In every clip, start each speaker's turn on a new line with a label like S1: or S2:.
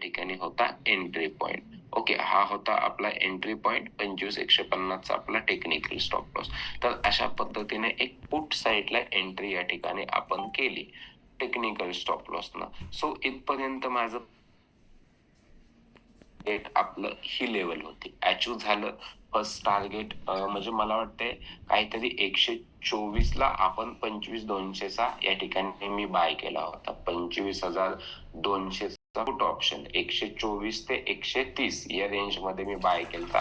S1: ठिकाणी होता entry point. Okay, हा होता आपला एंट्री पॉइंट 25,150 चा आपला टेक्निकल स्टॉप लॉस. तर अशा पद्धतीने एक पुट साइडला एंट्री या ठिकाणी आपण केली टेक्निकल स्टॉप लॉस न. सो इथपर्यंत माझं एक आपलं ही लेवल होती, अचीव झालं फर्स्ट टार्गेट. म्हणजे मला वाटतंय काहीतरी 124 ला आपण 25,200 या ठिकाणी मी बाय केला होता. 25,200 चा पुट ऑप्शन 124 ते 130 या रेंज मध्ये मी बाय केलता.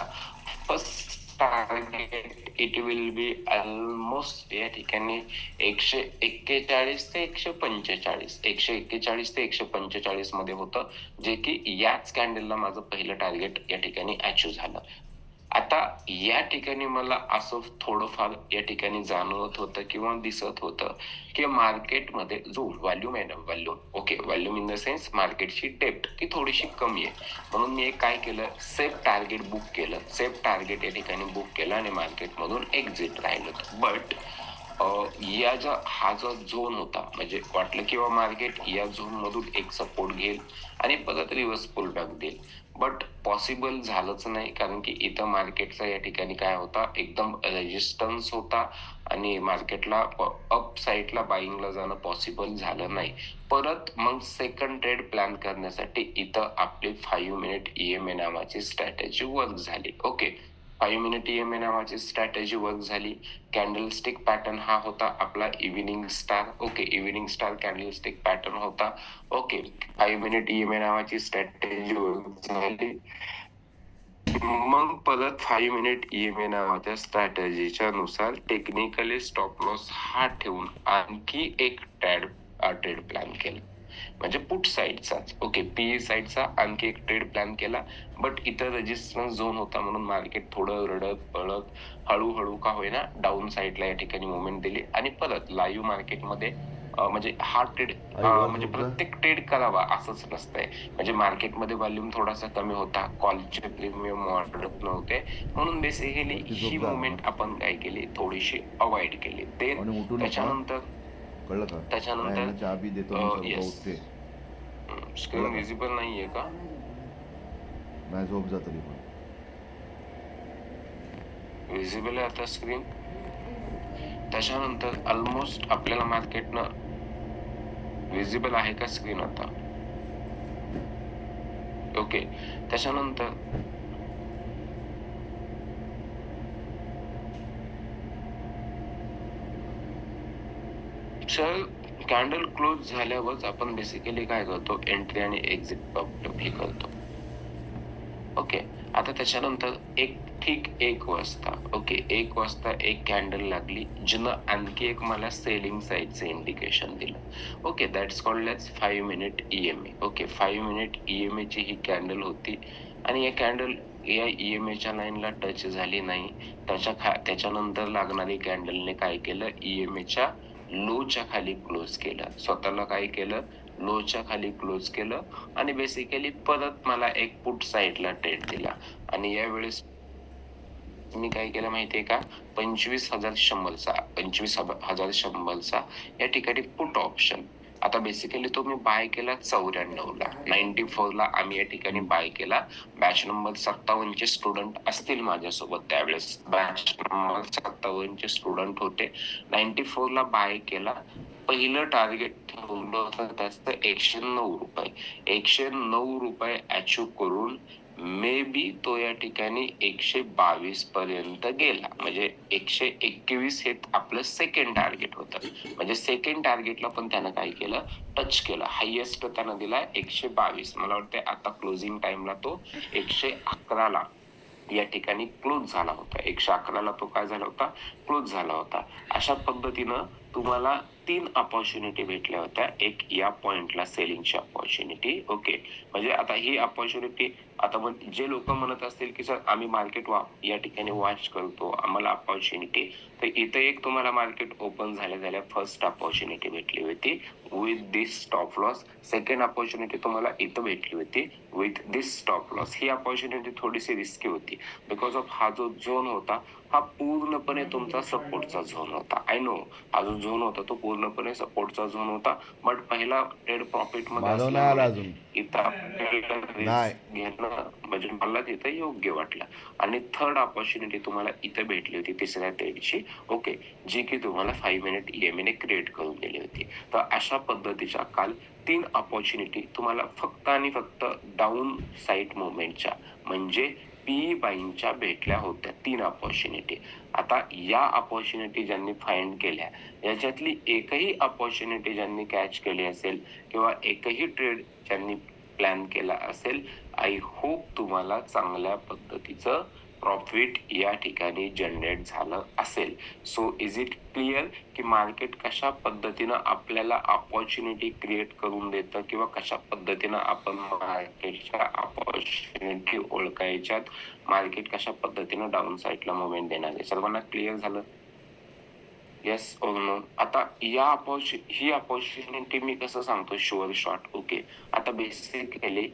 S1: First target it will be almost या ठिकाणी 141 ते 145, 141 ते 145 मध्ये होतं, जे की याच कॅन्डलला माझं पहिलं टार्गेट या ठिकाणी अचीव झालं. आता या ठिकाणी मला असं थोडंफार या ठिकाणी जाणवत होतं किंवा दिसत होतं की मार्केटमध्ये जो व्हॉल्यूम आहे ना, व्हॉल्यूम इन द सेन्स मार्केटची डेप्थ ती थोडीशी कमी आहे. म्हणून मी काय केलं, सेफ टार्गेट बुक केलं, सेफ टार्गेट या ठिकाणी बुक केलं आणि मार्केटमधून एक्झिट राहिलं. बट हा जो झोन होता, म्हणजे वाटलं किंवा मार्केट या झोन मधून एक सपोर्ट घेईल आणि परत रिव्हर्स पुल बॅक देईल. बट पॉसिबल झालंच नाही, कारण की इथं मार्केटचा या ठिकाणी काय होता, एकदम रेजिस्टन्स होता आणि मार्केटला अप साईडला बाईंगला जाणं पॉसिबल झालं नाही. परत मग सेकंड ट्रेड प्लॅन करण्यासाठी इथं आपली 5 मिनिट ईएमए नावाची स्ट्रॅटेजी वर्क झाली. ओके, 5 मिनिट ईएमए नावाची स्ट्रॅटेजी वर्क झाली. कॅन्डलस्टिक पॅटर्न हा होता आपला evening star. Okay, evening star candlestick pattern होता. ओके, 5 मिनिट ईएमए नावाची स्ट्रॅटेजी वर्क झाली. मग परत 5 मिनिट ईएमए नावाच्या स्ट्रॅटेजीच्या नुसार टेक्निकली स्टॉप लॉस हा ठेवून आणखी एक ट्रेड प्लॅन केला, म्हणजे पुट साइडचाच. ओके, पीई साइडचा आणखी एक ट्रेड प्लॅन केला. बट इथं रेजिस्टन्स झोन होता म्हणून मार्केट थोडं रडत पळत हळूहळू का होईना डाऊन साइडला या ठिकाणी मुवमेंट दिली आणि परत लाईव्ह मार्केटमध्ये म्हणजे हा ट्रेड म्हणजे प्रत्येक ट्रेड करावा असंच नसतंय. म्हणजे मार्केटमध्ये व्हॉल्यूम थोडासा कमी होता, कॉलचे प्रीमियम वाढत नव्हते, म्हणून बेसिकली ही मुवमेंट आपण काय केली, थोडीशी अवॉइड केली. त्याच्यानंतर स्क्रीन विजिबल नाहीये का?
S2: नाही, झोप जा तरी पण
S1: विजिबल आहे आता स्क्रीन. त्याच्यानंतर ऑलमोस्ट आपल्याला मार्केटनं विजिबल आहे का स्क्रीन आता? ओके, त्याच्यानंतर चल कॅन्डल क्लोज झाल्यावरच आपण बेसिकली काय करतो, एंट्री आणि एक्झिट हे करतो. ओके, आता त्याच्यानंतर ठीक 1 वाजता, ओके 1 वाजता एक कॅन्डल लागली जिनं आणखी एक मला सेलिंग साईडचं इंडिकेशन दिलं. Okay, that's called as 5 minute EMA. Okay, 5 minute EMA ची ही कॅन्डल होती आणि या कॅन्डल या ईएमएच्या लाईनला टच झाली नाही. त्याच्यानंतर लागणारी कॅन्डलने काय केलं, ईएमएच्या लोच्या खाली क्लोज केलं. स्वतःला काय केलं, लोच्या खाली क्लोज केलं आणि बेसिकली परत मला एक पुट साइडला ट्रेड दिला. आणि यावेळेस मी काय केलं माहितीये का, 25,100चा या ठिकाणी पुट ऑप्शन. आता बेसिकली तो मी बाय केला 94 ला, 94 ला आम्ही या ठिकाणी बाय केला. बॅच नंबर 57 चे स्टुडंट असतील माझ्यासोबत त्यावेळेस, बॅच नंबर 57 चे स्टुडंट होते. 94 ला बाय केला. पहिलं टार्गेट ठेवलं होतं त्याचं 109 रुपये. 109 रुपये अचीव करून मे बी तो या ठिकाणी 122 पर्यंत गेला. म्हणजे 121 हे आपलं सेकंड टार्गेट होतं. म्हणजे सेकंड टार्गेटला पण त्यानं काय केलं, टच केलं. हायेस्ट त्यानं दिला 122. मला वाटतं आता क्लोजिंग टाइमला तो 111 ला या ठिकाणी क्लोज झाला होता. 111 ला तो काय झाला होता, क्लोज झाला होता. अशा पद्धतीनं तुम्हाला 3 अपॉर्च्युनिटी भेटल्या होत्या. एक या पॉइंटला सेलिंगची अपॉर्च्युनिटी. ओके, म्हणजे आता ही अपॉर्च्युनिटी, आता जे लोक म्हणत असतील की सर आम्ही मार्केट या ठिकाणी वॉच करतो, आम्हाला अपॉर्च्युनिटी, तर इथे एक तुम्हाला मार्केट ओपन झाल्या फर्स्ट अपॉर्च्युनिटी भेटली होती with this stop loss. Second opportunity तुम्हाला इथं भेटली होती with this stop loss. He opportunity थोडीशी रिस्की होती बिकॉज ऑफ हा जो झोन होता हा पूर्णपणे तुमचा सपोर्टचा झोन होता. आय नो हा जो झोन होता तो पूर्णपणे सपोर्टचा झोन होता, बट पहिला ट्रेड प्रॉफिट मध्ये
S2: माझं नाही आला
S1: असल्यामुळे
S2: अजून.
S1: इथं आपल्याला
S2: नाही.
S1: रिस्क घेणं म्हणजे मला तिथं योग्य वाटलं. आणि थर्ड ऑपॉर्च्युनिटी तुम्हाला इथं भेटली होती तिसऱ्या ट्रेडची, ओके, जी की तुम्हाला 5 मिनिट EMA ने क्रिएट करून दिली होती. तर अशा पद्धतीच्या काल 3 ऑपॉर्च्युनिटी तुम्हाला फक्त आणि फक्त डाऊन साईड मुवमेंटच्या म्हणजे पीई बाईंच्या भेटल्या होत्या 3 ऑपॉर्च्युनिटी. आता या ऑपॉर्च्युनिटी ज्यांनी फाइंड केल्या याच्यातली एकही ऑपॉर्च्युनिटी ज्यांनी कॅच केली असेल किंवा एकही ट्रेड ज्यांनी प्लॅन केला असेल, आय होप तुम्हाला चांगल्या पद्धतीचं प्रॉफिट या ठिकाणी जनरेट झालं असेल. सो इज इट क्लिअर की मार्केट कशा पद्धतीनं आपल्याला ऑपॉर्च्युनिटी क्रिएट करून देतं किंवा कशा पद्धतीनं आपण मार्केटच्या ऑपॉर्च्युनिटी ओळखायच्यात, मार्केट कशा पद्धतीनं डाऊन साईडला मुवमेंट देणार आहे. सर्वांना क्लिअर झालं? येस और नो? आता ही अपॉर्च्युनिटी मी कसं सांगतो शुअर शॉट, ओके. आता बेसिकली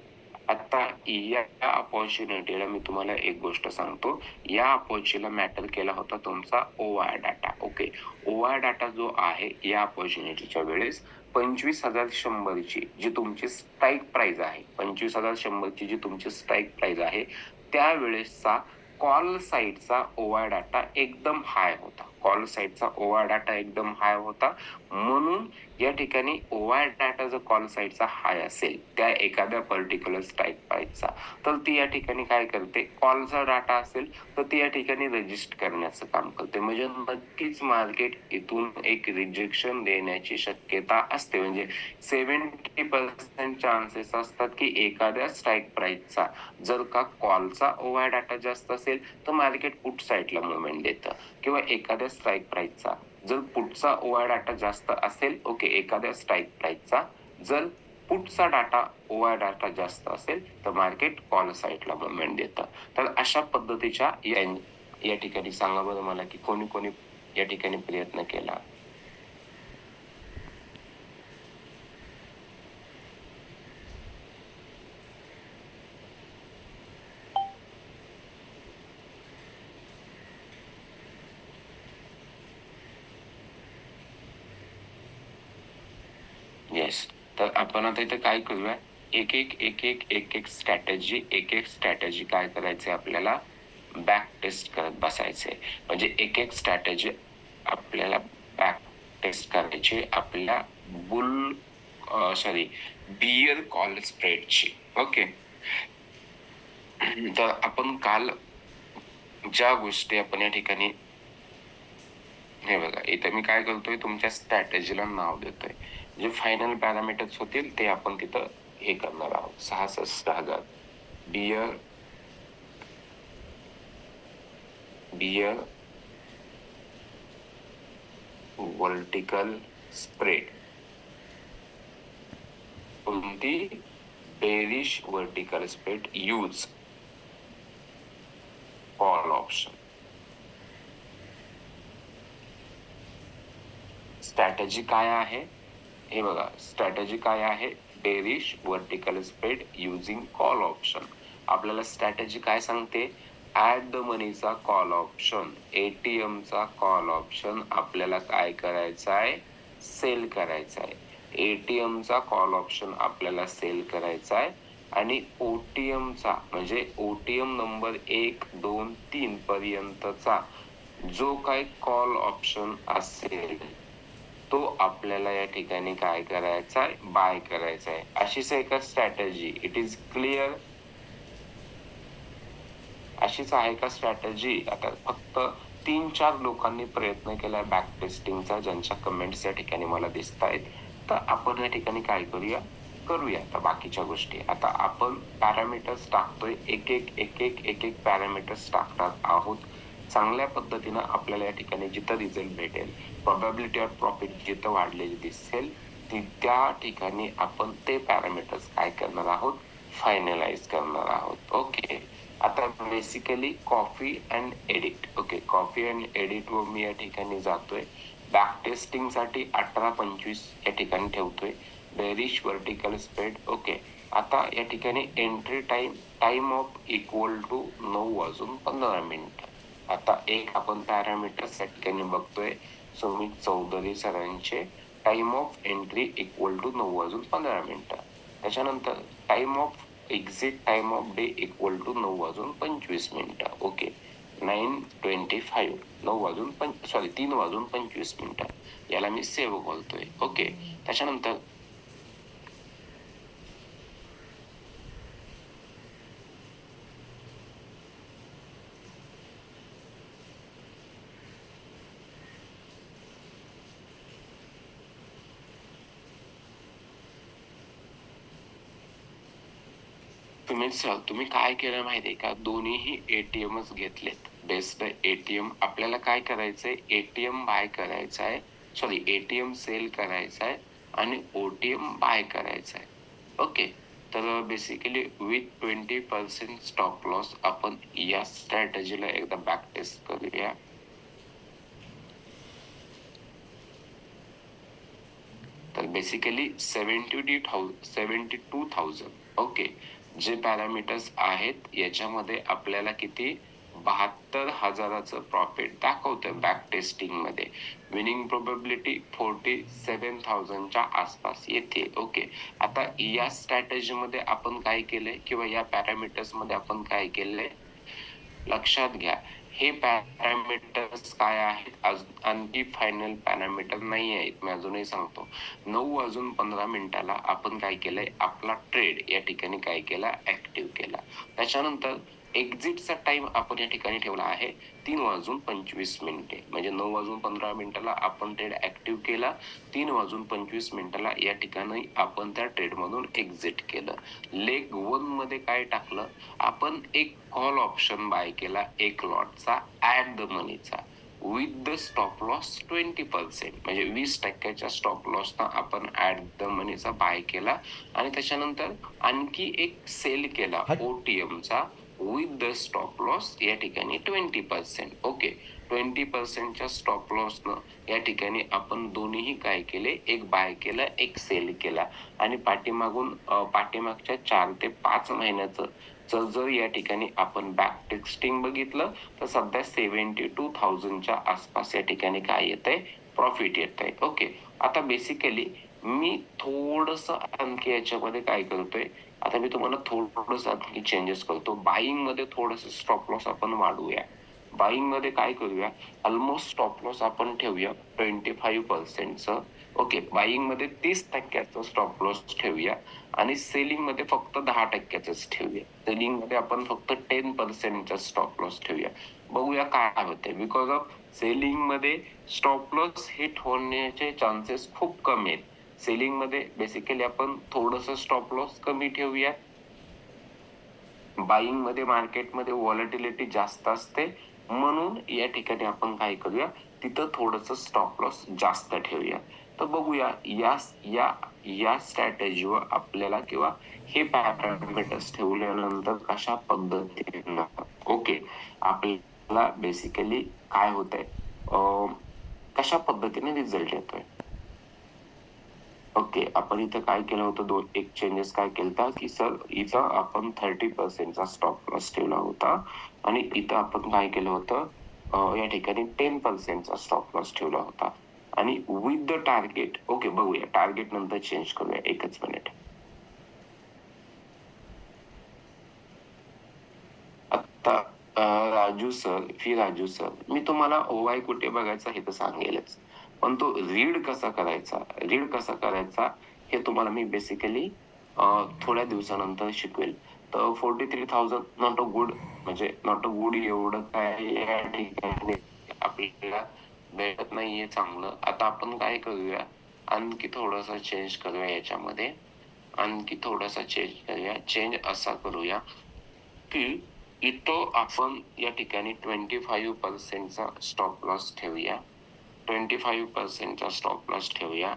S1: आता या अपॉर्च्युनिटीला मी तुम्हाला एक गोष्ट सांगतो. या अपॉर्च्युनिटीला मॅटर केला होता तुमचा ओआय डाटा, ओके. ओआय डाटा जो आहे या अपॉर्च्युनिटीच्या वेळेस 25,100 ची जी तुमची स्ट्राईक प्राइस आहे, 25,100 ची जी तुमची स्ट्राईक प्राइस आहे, त्यावेळेसचा कॉल साईडचा ओआय डाटा एकदम हाय होता. कॉल साईडचा ओआय डाटा एकदम हाय होता. म्हणून या ठिकाणी ओआय डाटा जर कॉल साईडचा हाय असेल त्या एखाद्या पर्टिक्युलर स्ट्राईक प्राइसचा, तर ती या ठिकाणी काय करते, कॉलचा डाटा असेल तर ती या ठिकाणी रजिस्ट करण्याचं काम करते. म्हणजे नक्कीच मार्केट इथून एक रिजेक्शन देण्याची शक्यता असते. म्हणजे 70% चान्सेस असतात की एखाद्या स्ट्राईक प्राइसचा जर का कॉलचा ओआय डाटा जास्त असेल तर मार्केट पुट साईडला मुवमेंट देतं, किंवा एखाद्या स्ट्राईक प्राइसचा जर पुटचा ओआय डाटा जास्त असेल, ओके, एखाद्या स्ट्राईक प्राइसचा जर पुटचा डाटा ओआय डाटा जास्त असेल तर मार्केट कॉल साईडला मुवमेंट देतं. तर अशा पद्धतीच्या या ठिकाणी सांगा बरं मला की कोणी कोणी या ठिकाणी प्रयत्न केला. येस, तर आपण आता इथे काय करूया, एक एक स्ट्रॅटेजी काय करायचंय आपल्याला, बॅक टेस्ट करत बसायचंय. म्हणजे एक स्ट्रॅटेजी आपल्याला बॅक टेस्ट करायची आपल्या बियर कॉल स्प्रेडची, ओके. तर आपण काल ज्या गोष्टी आपण या ठिकाणी, हे बघा इथे मी काय करतोय, तुमच्या स्ट्रॅटेजीला नाव देतोय. जे फायनल पॅरामीटर्स होतील ते आपण तिथं हे करणार आहोत. 66,000 बियर वर्टिकल स्प्रेड, कोणती, bearish vertical spread use call option. Strategy काय आहे, हे बघा स्ट्रॅटेजी काय आहे, bearish vertical spread using call option. आपल्याला स्ट्रॅटेजी काय सांगते, ऍट द मनीचा कॉल ऑप्शन, ATM चा कॉल ऑप्शन आपल्याला काय करायचा आहे, सेल करायचा आहे. ATM चा कॉल ऑप्शन आपल्याला सेल करायचा आहे. आणि OTM चा म्हणजे OTM नंबर 1, 2, 3 पर्यंतचा जो काही कॉल ऑप्शन असेल तो आपल्याला या ठिकाणी काय करायचा आहे, बाय करायचा आहे. अशीच एक स्ट्रॅटेजी, इट इज क्लिअर. अशीच आहे का स्ट्रॅटेजी? आता फक्त 3-4 लोकांनी प्रयत्न केलाय बॅक टेस्टिंगचा, ज्यांच्या कमेंट्स या ठिकाणी मला दिसत आहेत. तर आपण या ठिकाणी काय करूया आता बाकीच्या गोष्टी. आता आपण पॅरामीटर्स टाकतोय, एक पॅरामीटर्स टाकतात आहोत. चांगल्या पद्धतीनं आपल्याला या ठिकाणी जिथं रिझल्ट भेटेल, प्रोबॅबिलिटी ऑफ प्रॉफिट जिथं वाढलेली दिसेल त्या ठिकाणी आपण ते पॅरामीटर्स काय करणार आहोत, फायनलाइज करणार आहोत. ओके, आता basically coffee and edit, okay, coffee and edit वर मी या ठिकाणी जातोय. बॅक टेस्टिंग साठी 18-25 या ठिकाणी ठेवतोय. Bearish vertical spread, okay. आता या ठिकाणी entry time of equal to 9:15. आता एक आपण पॅरामीटर त्या ठिकाणी बघतोय सुमित चौधरी सरांचे time of entry equal to 9:15. त्याच्यानंतर time of exit time of day equal to 9:25. Okay 9:25 3:25. याला मी सेव्ह बोलतोय. ओके त्याच्यानंतर तुम्ही काय केलं माहितीये का, दोन्हीही एटीएमच घेतलेत. बेस्ट एटीएम आपल्याला काय करायचंय, एटीएम बाय करायचा सॉरी एटीएम सेल करायचा आणि ओटीएम बाय करायचा ओके तर बेसिकली विथ 20% स्टॉप लॉस आपण या स्ट्रॅटेजीला एकदा बॅक टेस्ट करूया. तर बेसिकली 72,000 ओके जे पॅरामीटर्स आहेत याच्यामध्ये आपल्याला किती 72,000चं प्रॉफिट दाखवतं बॅक टेस्टिंग मध्ये. विनिंग प्रोबॅबिलिटी 47,000च्या आसपास येते. ओके आता या स्ट्रॅटेजी मध्ये आपण काय केलंय किंवा या पॅरामीटर्स मध्ये आपण काय केलंय लक्षात घ्या. हे पॅरामीटर्स काय आहेत, आणखी फायनल पॅरामीटर नाही आहेत. मी अजूनही सांगतो 9:15 आपण काय केलंय, आपला ट्रेड या ठिकाणी काय केला, ऍक्टिव्ह केला. त्याच्यानंतर एक्झिटचा टाइम आपण या ठिकाणी ठेवला आहे 3:25. म्हणजे 9:15 आपण ट्रेड ऍक्टिव्ह केला, 3:25 या ठिकाणी आपण त्या ट्रेड मधून एक्झिट केलं. लेग 1 मध्ये काय टाकलं, आपण एक कॉल ऑप्शन बाय केला 1 लॉटचा ऍट द मनीचा विथ द स्टॉप लॉस 20%. म्हणजे 20% स्टॉप लॉस ना आपण ऍट द मनीचा बाय केला आणि त्याच्यानंतर आणखी एक सेल केला ओटीएमचा विथ द स्टॉप लॉस या ठिकाणी 20%. ओके 20%च्या स्टॉप लॉस न या ठिकाणी आपण दोन्हीही काय केले, एक बाय केला एक सेल केला आणि पाठीमागच्या 4 ते 5 महिन्याचं जर या ठिकाणी आपण बॅक टेस्टिंग बघितलं तर सध्या 72,000च्या आसपास या ठिकाणी काय येतंय, प्रॉफिट येतंय. ओके आता बेसिकली मी थोडस आणखी याच्यामध्ये काय करतोय, आता मी तुम्हाला थोडस आणखी चेंजेस करतो. बाईंग मध्ये थोडस स्टॉप लॉस आपण वाढवूया. बाईंग मध्ये काय करूया, ऑलमोस्ट स्टॉप लॉस आपण ठेवूया 25%चं. ओके बाईंग मध्ये 30%चं स्टॉप लॉस ठेवूया आणि सेलिंग मध्ये फक्त 10%च ठेवूया. सेलिंग मध्ये आपण फक्त 10%चा स्टॉप लॉस ठेवूया. बघूया काय होते. बिकॉज ऑफ सेलिंग मध्ये स्टॉप लॉस हिट होण्याचे चान्सेस खूप कमी आहेत. सेलिंग मध्ये बेसिकली आपण थोडस स्टॉप लॉस कमी ठेवूया. बाईंग मध्ये मार्केटमध्ये व्हॉलॅटिलिटी जास्त असते म्हणून या ठिकाणी आपण काय करूया, तिथं थोडस स्टॉप लॉस जास्त ठेवूया. तर बघूया या या या स्ट्रॅटेजीवर आपल्याला किंवा हे पॅरामीटर्स ठेवल्यानंतर कशा पद्धतीने ओके आपल्याला बेसिकली काय होतंय, कशा पद्धतीने रिझल्ट येतोय. ओके आपण इथं काय केलं होतं, एक चेंजेस काय केलता की सर इथं आपण 30%चा स्टॉप लॉस ठेवला होता आणि इथं आपण काय केलं होतं, या ठिकाणी 10%चा स्टॉप लॉस ठेवला होता आणि विथ द टार्गेट. ओके बघूया टार्गेट नंतर चेंज करूया, एकच मिनिट. आता राजू सर मी तुम्हाला ओवाय कुठे बघायचा हे तर सांगेलच, पण तो रीड कसा करायचा हे तुम्हाला मी बेसिकली थोड्या दिवसानंतर शिकवेल. तर 43,000 नॉट अ गुड, म्हणजे नॉट अ गुड एवढं काय या ठिकाणी आपल्याला भेटत नाहीये चांगलं. आता आपण काय करूया, आणखी थोडासा चेंज करूया याच्यामध्ये, चेंज असा करूया की इथं आपण या ठिकाणी 25%चा स्टॉप लॉस ठेवूया. 25%चा स्टॉप लॉस ठेवूया.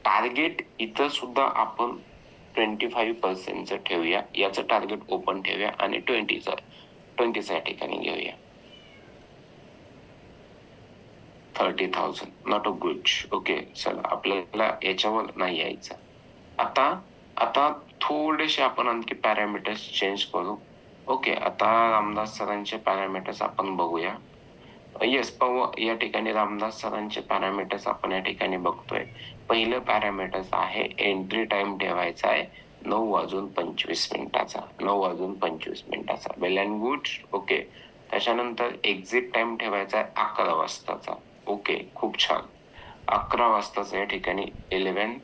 S1: टार्गेट इथं सुद्धा आपण 25%चं ठेवूया. याचं टार्गेट ओपन ठेवूया आणि 20चा या ठिकाणी घेऊया. 30,000 नॉट अ गुड. ओके चला आपल्याला याच्यावर नाही यायचं. आता थोडेसे आपण आणखी पॅरामीटर्स चेंज करू. ओके, आता रामदास सरांचे पॅरामीटर्स आपण बघूया. येस, या ठिकाणी रामदास सरांचे पॅरामीटर्स आपण या ठिकाणी बघतोय. पहिलं पॅरामीटर्स आहे एंट्री टाइम ठेवायचा आहे 9:25 9:25 वेल अँड गुड. ओके, त्याच्यानंतर एक्झिट टाइम ठेवायचा आहे 11 वाजताचा. ओके, खूप छान. 11 वाजताचा या ठिकाणी 11:00:00.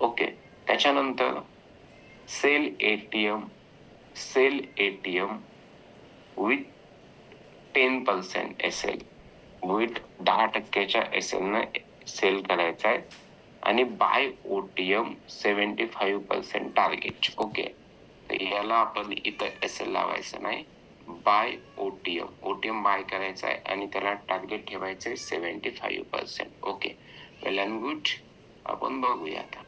S1: ओके, त्याच्यानंतर sell ATM with 10% SL, with 10% SL न सेल करायचा आहे आणि बाय ओटीएम 75% टार्गेट. ओके, तर याला आपण इथं एसएल लावायचं नाही, बाय ओटीएम बाय करायचा आहे आणि त्याला टार्गेट ठेवायचंय 75%. Okay, well and good. आपण बघूया आता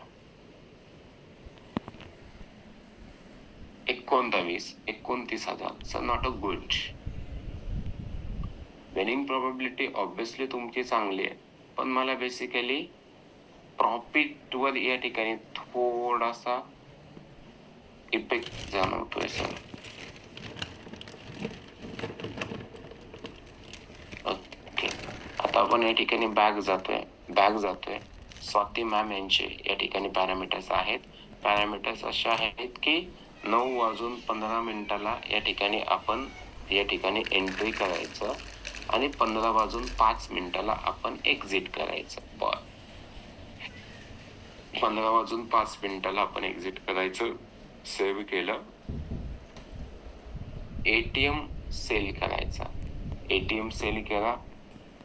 S1: 29,000. Sir not a good. Winning probability obviously तुमची चांगली आहे, पण मला बेसिकली प्रॉफिट वर या ठिकाणी थोडासा इफेक्ट जाणवतोय सर. ओके, आता आपण या ठिकाणी बॅक जातोय. स्वाती मॅम यांचे या ठिकाणी पॅरामीटर्स आहेत. पॅरामीटर्स असे आहेत की 9:15 या ठिकाणी आपण या ठिकाणी एंट्री करायचं आणि 15:05 आपण एक्झिट करायचं. 15:05 आपण एक्झिट करायचं. सेव्ह केलं. एटीएम सेल करायचा. एटीएम सेल करा.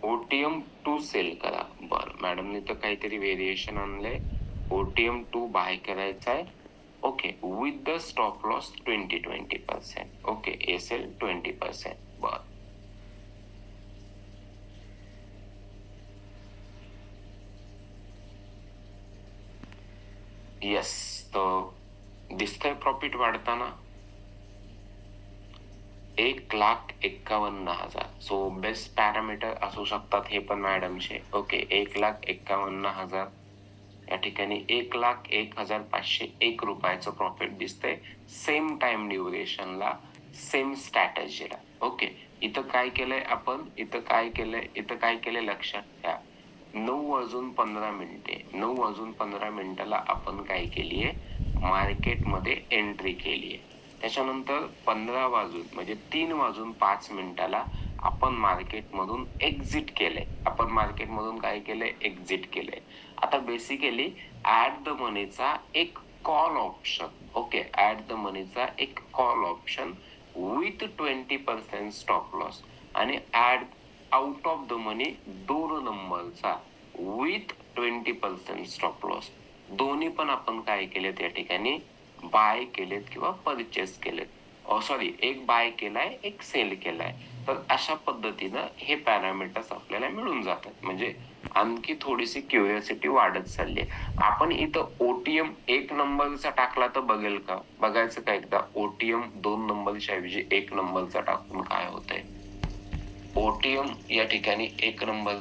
S1: ओटीएम 2 सेल करा. बर, मॅडमने तर काहीतरी व्हेरिएशन आणलंय. ओटीएम 2 बाय करायचा आहे. Okay, with the stop loss 20%. Okay, SL 20%. बर, येस, तर दिसतंय प्रॉफिट वाढताना 1,51,000. सो बेस्ट पॅरामीटर असू शकतात हे पण मॅडमचे. ओके, 1,51,000 या ठिकाणी 1,01,501 रुपयाचं प्रॉफिट दिसतंय सेम टाइम ड्युरेशनला, सेम स्ट्रॅटेजीला. ओके, इथं काय केलंय आपण, इथं काय केलंय लक्षात घ्या. 9:15 आपण काय केलीये, मार्केटमध्ये एंट्री केलीये. त्याच्यानंतर 3:05 आपण मार्केटमधून एक्झिट केलंय. एक्झिट केलंय. आता बेसिकली ऍट द मनीचा एक call option. Okay, at the मनीचा एक call option with 20% stop loss आणि ऍट आउट ऑफ द मनी 2 नंबरचा विथ 20% स्टॉप लॉस. दोन्ही पण आपण काय केलेत या ठिकाणी, बाय केलेत किंवा परचेस केलेत. सॉरी, एक बाय केलाय, एक सेल केलाय. तर अशा पद्धतीनं हे पॅरामीटर्स आपल्याला मिळून जातात. म्हणजे आणखी थोडीशी क्युरियोसिटी वाढत चालली. आपण इथं ओटीएम 1 नंबरचा टाकला तर बघायचं का एकदा. ओटीएम 2 नंबरच्या ऐवजी 1 नंबरचा टाकून काय होतंय. ओटीएम या ठिकाणी 1 number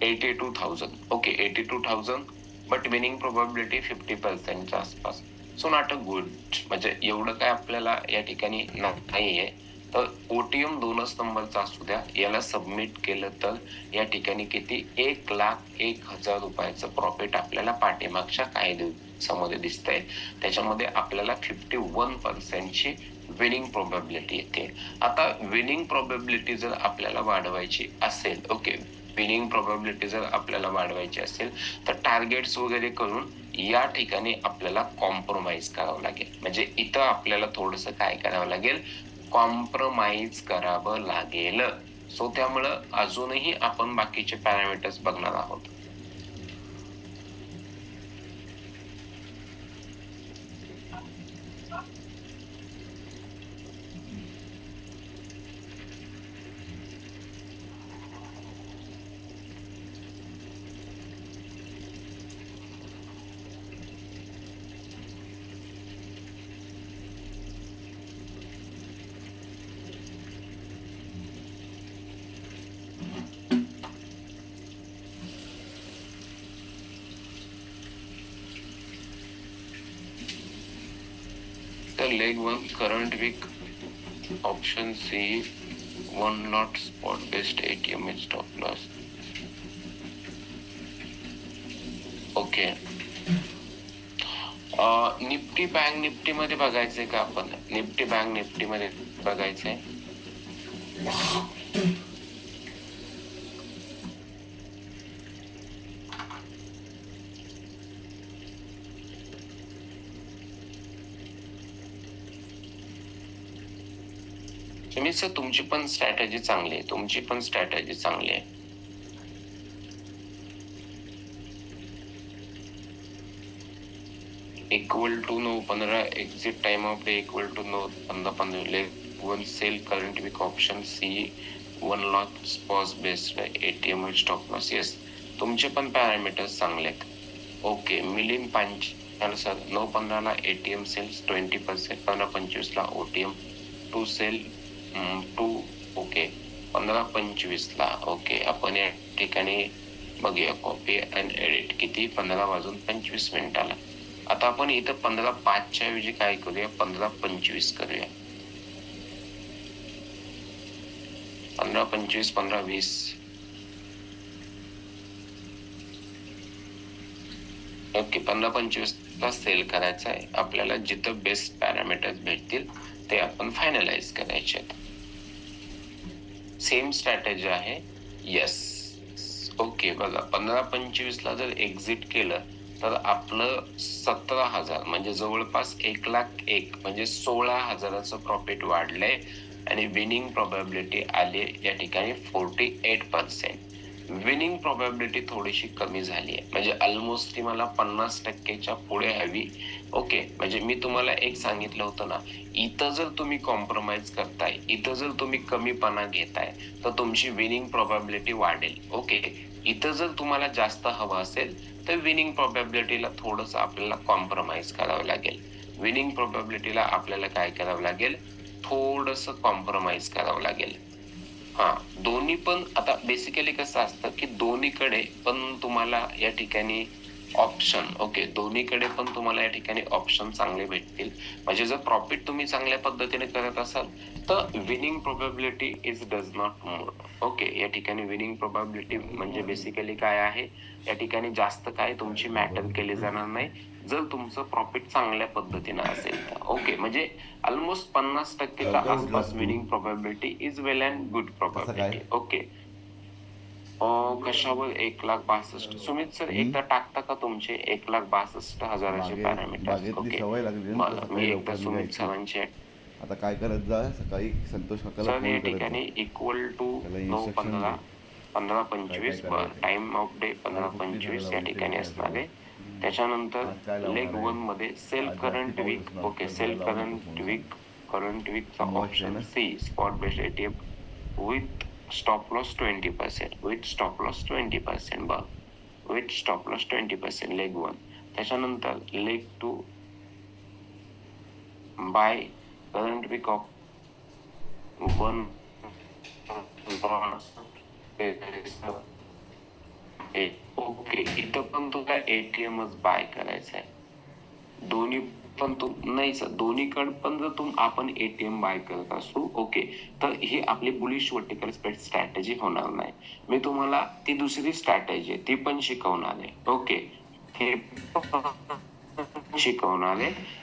S1: 82,000. Okay, 82,000, but winning probability 50% आसपास. So not a good. म्हणजे एवढं काय आपल्याला या ठिकाणी नाहीये. तर ओटीएम 2च नंबरचा असू द्या, याला सबमिट केलं तर या ठिकाणी किती 1,01,000 रुपयाचं प्रॉफिट आपल्याला पाठीमागच्या काही दिवसामध्ये दिसतंय. त्याच्यामध्ये आपल्याला 51% ची विनिंग प्रोबॅबिलिटी येते. आता विनिंग प्रोबॅबिलिटी जर आपल्याला वाढवायची असेल, ओके, विनिंग प्रोबॅबिलिटी जर आपल्याला वाढवायची असेल तर टार्गेट्स वगैरे करून या ठिकाणी आपल्याला कॉम्प्रोमाइज करावं लागेल. म्हणजे इथं आपल्याला थोडंसं काय करावं लागेल, कॉम्प्रोमाइज करावं लागेल. सो त्यामुळं अजूनही आपण बाकीचे पॅरामीटर्स बघणार आहोत. Leg 1 current week option C 1 lot spot based ATM with stop loss. Okay. Nifty Bank Nifty मध्ये बघायचंय का आपण? निफ्टी बँक निफ्टी मध्ये बघायचंय. सुमित सर तुमची पण स्ट्रॅटेजी चांगली आहे, तुमची पण स्ट्रॅटेजी चांगली आहे. Equal to 9:15 exit time of day equal to 9:15 leg 1 sell current week option C 1 lot spot based ATM with stop loss. Yes, तुमचे पण पॅरामीटर्स चांगले आहेत. ओके. मिलिंद पांचाल सर 9:15 ला ATM सेल्स 20%, 15:25 ला OTM 2 सेल 2. ओके. 15:25 ला. Okay, आपण या ठिकाणी बघूया कॉपी अँड एडिट किती 15:25 आता आपण इथं 15:05 ऐवजी काय करूया 15:25 करूया. 15:25 15:20. ओके. 15:25 ला सेल करायचा आहे आपल्याला. जिथं बेस्ट पॅरामीटर्स भेटतील ते आपण फायनलाइज करायचे आहेत. सेम स्ट्रॅटेजी आहे. येस. ओके. बघा 15:25 ला जर एक्झिट केलं तर आपलं 17,000 म्हणजे जवळपास 1,01,000 म्हणजे 16,000चं प्रॉफिट वाढलंय आणि विनिंग प्रोबॅबिलिटी आली या ठिकाणी 48%. विनिंग प्रोबॅबिलिटी थोडीशी कमी झाली आहे, म्हणजे ऑलमोस्ट ती मला 50%च्या पुढे हवी. ओके. म्हणजे मी तुम्हाला एक सांगितलं होतं ना, इथं जर तुम्ही कॉम्प्रोमाइज करताय, इथं जर तुम्ही कमीपणा घेताय तर तुमची विनिंग प्रोबॅबिलिटी वाढेल. ओके. इथं जर तुम्हाला जास्त हवं असेल तर विनिंग प्रोबॅबिलिटीला थोडंसं आपल्याला कॉम्प्रोमाइज करावं लागेल. विनिंग प्रोबॅबिलिटीला आपल्याला काय करावं लागेल, थोडंसं कॉम्प्रोमाइज करावं लागेल. दोन्ही पण आता बेसिकली कसं असतं की दोन्हीकडे पण तुम्हाला या ठिकाणी ऑप्शन. ओके. दोन्हीकडे पण तुम्हाला या ठिकाणी ऑप्शन चांगले भेटतील. म्हणजे जर प्रॉफिट तुम्ही चांगल्या पद्धतीने करत असाल तर winning probability is does not more. Okay. या ठिकाणी विनिंग प्रोबॅबिलिटी म्हणजे बेसिकली काय आहे, या ठिकाणी जास्त काय तुमची मॅटर केली जाणार नाही जर तुमचं प्रॉफिट चांगल्या पद्धतीने असेल तर. ओके. म्हणजे ऑलमोस्ट 50%च्या आसपास winning probability is well and good probability. Okay. कशावर 1,62,000. सुमित सर एकदा टाकता का तुमचे 1,62,000चे पॅरामीटर्स? ओके. मी एकदा सुमित सरांचे
S2: आता काय करत जा, सकाळी संतोष काकाला
S1: सर या
S2: फोन करत
S1: ठिकाणी
S2: जा.
S1: इक्वल टू
S2: त्याला
S1: 9:15
S2: instruction
S1: 15:25
S2: काय करायचं?
S1: टाइम ऑफ डे 15:25 या ठिकाणी असणार आहे. त्याच्यानंतर
S2: आज काय लावणार
S1: लेग
S2: आहे?
S1: 1 मध्ये सेल
S2: आज
S1: करंट
S2: जास्ती पाऊस
S1: वीक.
S2: असणार.
S1: ओके.
S2: तर
S1: सेल
S2: मला लावू नकोस
S1: करंट
S2: म्हणून
S1: वीकचा
S2: मॉइस्ट आहे
S1: ऑप्शन
S2: ना?
S1: C spot based ATM with stop loss 20%. With stop loss 20%. बघ, विथ स्टॉप लॉस 20% लेग 1. त्याच्यानंतर leg 2 buy current week of 1 okay. इथं पण तुला ATMच बाय करायचं आहे. दोन्ही पण नाही सर, दोन्हीकडे पण जर आपण ATM बाय करत असू ओके तर ही आपली बुलिश वर्टिकल स्प्रेड स्ट्रॅटेजी होणार नाही. मी तुम्हाला ती दुसरी स्ट्रॅटेजी ती पण शिकवणार आहे. ओके. हे शिकवणार आहे.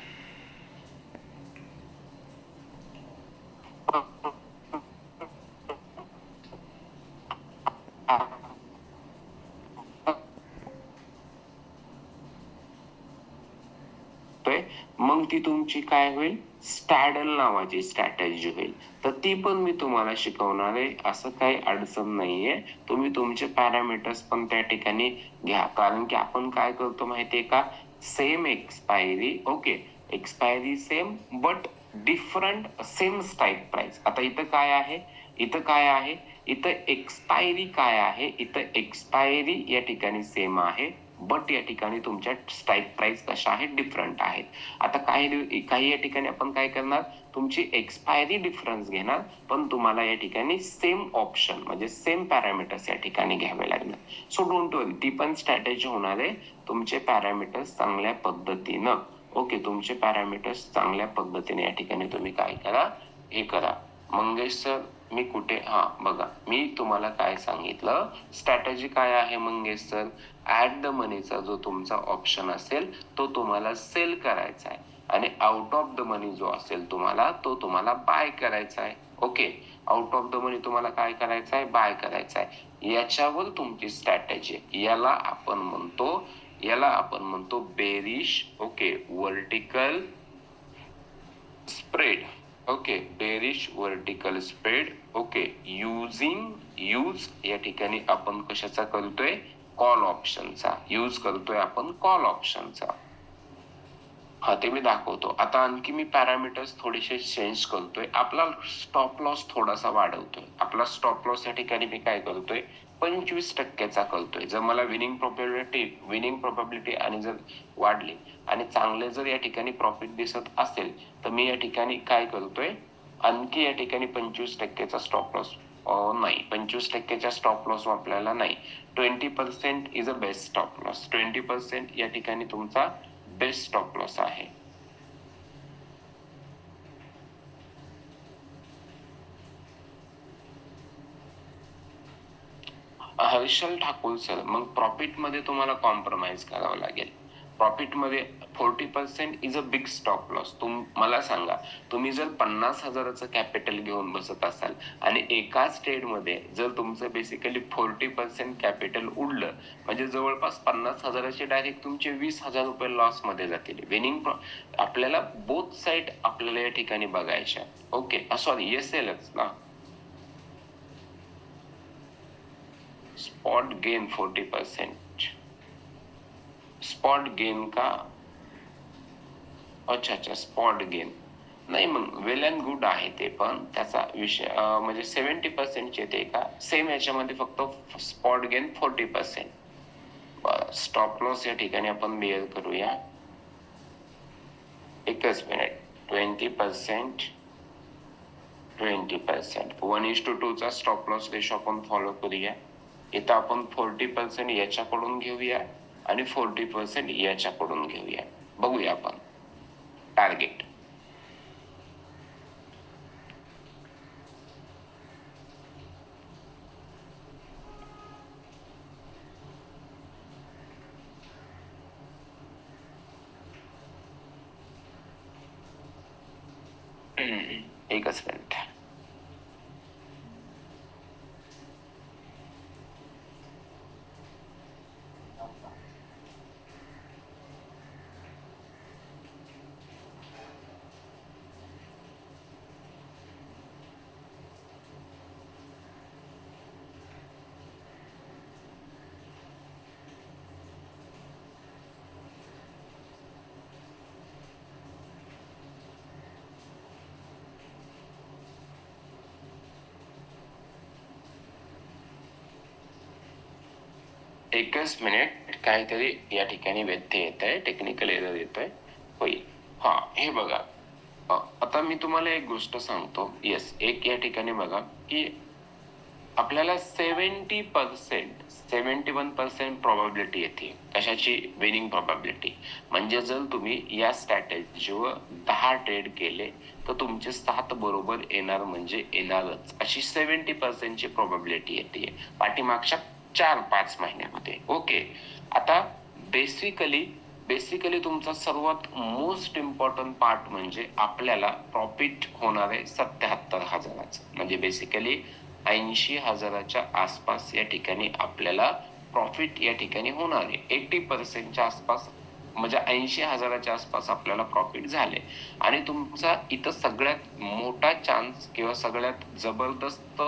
S1: मग ती तुमची काय होईल, स्टॅडल नावाची स्ट्रॅटेजी होईल. तर ती पण मी तुम्हाला शिकवणार आहे. असं काही अडचण नाहीये. तुम्ही तुमचे पॅरामीटर्स पण त्या ठिकाणी घ्या. कारण की आपण काय करतो माहितीये का, same expiry. Okay. Expiry same but different same strike price. आता इथं काय आहे, इथं काय आहे, इथं एक्सपायरी काय आहे, इथं एक्सपायरी या ठिकाणी सेम आहे बट या ठिकाणी तुमच्या स्ट्राईक प्राइस कशा आहेत, डिफरंट आहेत. आता काही या ठिकाणी आपण काय करणार, तुमची एक्सपायरी डिफरन्स घेणार पण तुम्हाला या ठिकाणी सेम ऑप्शन म्हणजे सेम पॅरामीटर्स या ठिकाणी घ्यावे लागणार. सो डोंट वरी, ती पण स्ट्रॅटेजी होणार आहे तुमचे पॅरामीटर्स चांगल्या पद्धतीनं. ओके, तुमचे पॅरामीटर्स चांगल्या पद्धतीने या ठिकाणी तुम्ही काय करा, हे करा. मंगेश सर, मी कुठे, बघा मी तुम्हाला काय सांगितलं, स्ट्रॅटेजी काय आहे मंगेश सर, ऍट द मनीचा जो तुमचा ऑप्शन असेल तो तुम्हाला सेल करायचा आहे आणि आउट ऑफ द मनी जो असेल तुम्हाला तो तुम्हाला बाय करायचा आहे. ओके, आउट ऑफ द मनी तुम्हाला काय करायचं आहे, बाय करायचं आहे. याच्यावर तुमची स्ट्रॅटेजी, याला आपण म्हणतो bearish, okay, vertical spread. Okay, bearish vertical spread. Okay, use या ठिकाणी आपण कशाचा करतोय, कॉल ऑप्शनचा यूज करतोय आपण, कॉल ऑप्शनचा. ते मी दाखवतो. आता आणखी मी पॅरामीटर्स थोडेसे चेंज करतोय. आपला स्टॉप लॉस थोडासा वाढवतोय. आपला स्टॉप लॉस या ठिकाणी मी काय करतोय, 25% करतोय. जर मला विनिंग प्रोबॅबिलिटी आणि जर वाढली आणि चांगले जर या ठिकाणी प्रॉफिट दिसत असेल तर मी या ठिकाणी काय करतोय, आणखी या ठिकाणी 25%चा स्टॉप लॉस, नाही 25%च्या स्टॉप लॉस आपल्याला नाही, 20% is a best stop loss. 20% या ठिकाणी तुमचा बेस्ट स्टॉप लॉस आहे. हर्षल ठाकूर सर, मग प्रॉफिट मध्ये तुम्हाला कॉम्प्रोमाइज करावं लागेल. प्रॉफिट मध्ये 40% is a big stop loss. मला सांगा, तुम्ही जर 50,000चं कॅपिटल घेऊन बसत असाल आणि एकाच ट्रेड मध्ये जर तुमचं बेसिकली 40% कॅपिटल उडलं, म्हणजे जवळपास 50,000चे डायरेक्ट तुमचे 20,000 रुपये लॉस मध्ये जातील. आपल्याला बोथ साइड आपल्याला या ठिकाणी बघायच्या. ओके, सॉरी, एसएलच ना, स्पॉट गेन 40%, स्पॉट गेन का, अच्छा, स्पॉट गेन नाही, मग वेल अँड गुड आहे ते, पण त्याचा विषय म्हणजे 70% येते का सेम याच्यामध्ये, फक्त स्पॉट गेन 40%. स्टॉप लॉस या ठिकाणी आपण बेअर करूया. एकच मिनिट. 20%, 1:2 चा स्टॉप लॉस रेशो आपण फॉलो करूया. इथं आपण 40% याच्याकडून घेऊया आणि 40% याच्याकडून घेऊया. बघूया आपण टार्गेट. एकच मिनिट. एकच मिनिट, काहीतरी या ठिकाणी व्यत्यय येत आहे, टेक्निकल एरर येतोय, होईल. हे बघा, आता मी तुम्हाला एक गोष्ट सांगतो. येस, एक या ठिकाणी बघा की आपल्याला 71% प्रोबॅबिलिटी येते. कशाची? Winning probability. म्हणजे जर तुम्ही या स्ट्रॅटेजीवर 10 ट्रेड केले तर तुमचे 7 बरोबर येणार, म्हणजे येणारच, अशी 70% ची प्रोबॅबिलिटी येते पाठीमागच्या 4-5 महिन्यामध्ये. ओके, आता बेसिकली तुमचा सर्वात मोस्ट इम्पॉर्टंट पार्ट म्हणजे आपल्याला प्रॉफिट होणार आहे 77,000चं, म्हणजे बेसिकली 80,000च्या आसपास या ठिकाणी आपल्याला प्रॉफिट या ठिकाणी होणार आहे. 80%च्या आसपास, म्हणजे 80,000च्या आसपास आपल्याला प्रॉफिट झाले. आणि तुमचा इथं सगळ्यात मोठा चान्स किंवा सगळ्यात जबरदस्त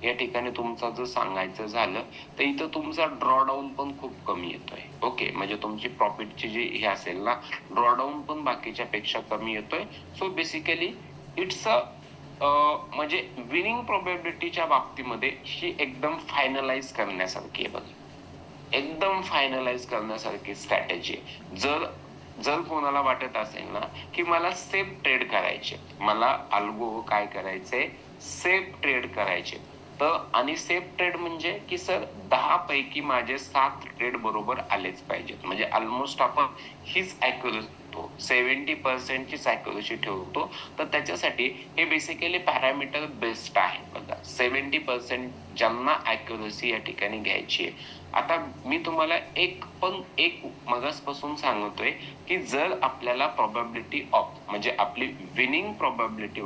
S1: या ठिकाणी तुमचा जर सांगायचं झालं तर इथं तुमचा ड्रॉडाऊन पण खूप कमी येतोय. ओके, म्हणजे तुमची प्रॉफिटची जी हे असेल ना, ड्रॉडाऊन पण बाकीच्या पेक्षा कमी येतोय. सो बेसिकली इट्स अ म्हणजे विनिंग प्रोबॅबिलिटीच्या बाबतीमध्ये ही एकदम फायनलाइज करण्यासारखी आहे. बघ, एकदम फायनलाइज करण्यासारखी स्ट्रॅटेजी. जर कोणाला वाटत असेल ना की मला सेफ ट्रेड करायचे, मला अल्गो काय करायचे, सेफ ट्रेड करायचे, तर आणि सेफ ट्रेड म्हणजे की सर 10 पैकी माझे 7 ट्रेड बरोबर आलेच पाहिजेत. म्हणजे ऑलमोस्ट आपण हीच अॅक्युरसी 70% चीच अॅक्युरसी ठेवतो. तर त्याच्यासाठी हे बेसिकली पॅरामीटर बेस्ट आहे बघा. 70% ज्यांना अॅक्युरसी या ठिकाणी घ्यायची आहे. आता मी तुम्हाला एक मगासपासून सांगतोय की जर आपल्याला प्रोबॅबिलिटी ऑफ म्हणजे आपली विनिंग प्रोबॅबिलिटी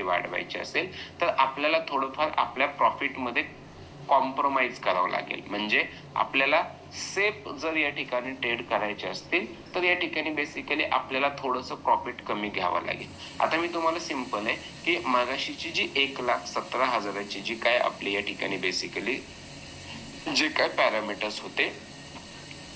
S1: वाढवायची असेल तर आपल्याला थोडंफार आपल्या प्रॉफिट मध्ये कॉम्प्रोमाइज करावं लागेल. म्हणजे आपल्याला सेफ जर या ठिकाणी ट्रेड करायचे असतील तर या ठिकाणी बेसिकली आपल्याला थोडंसं प्रॉफिट कमी घ्यावं लागेल. आता मी तुम्हाला सिंपल आहे की मागाशीची जी 1,17,000ची जी काय आपली या ठिकाणी बेसिकली जे काय पॅरामीटर्स होते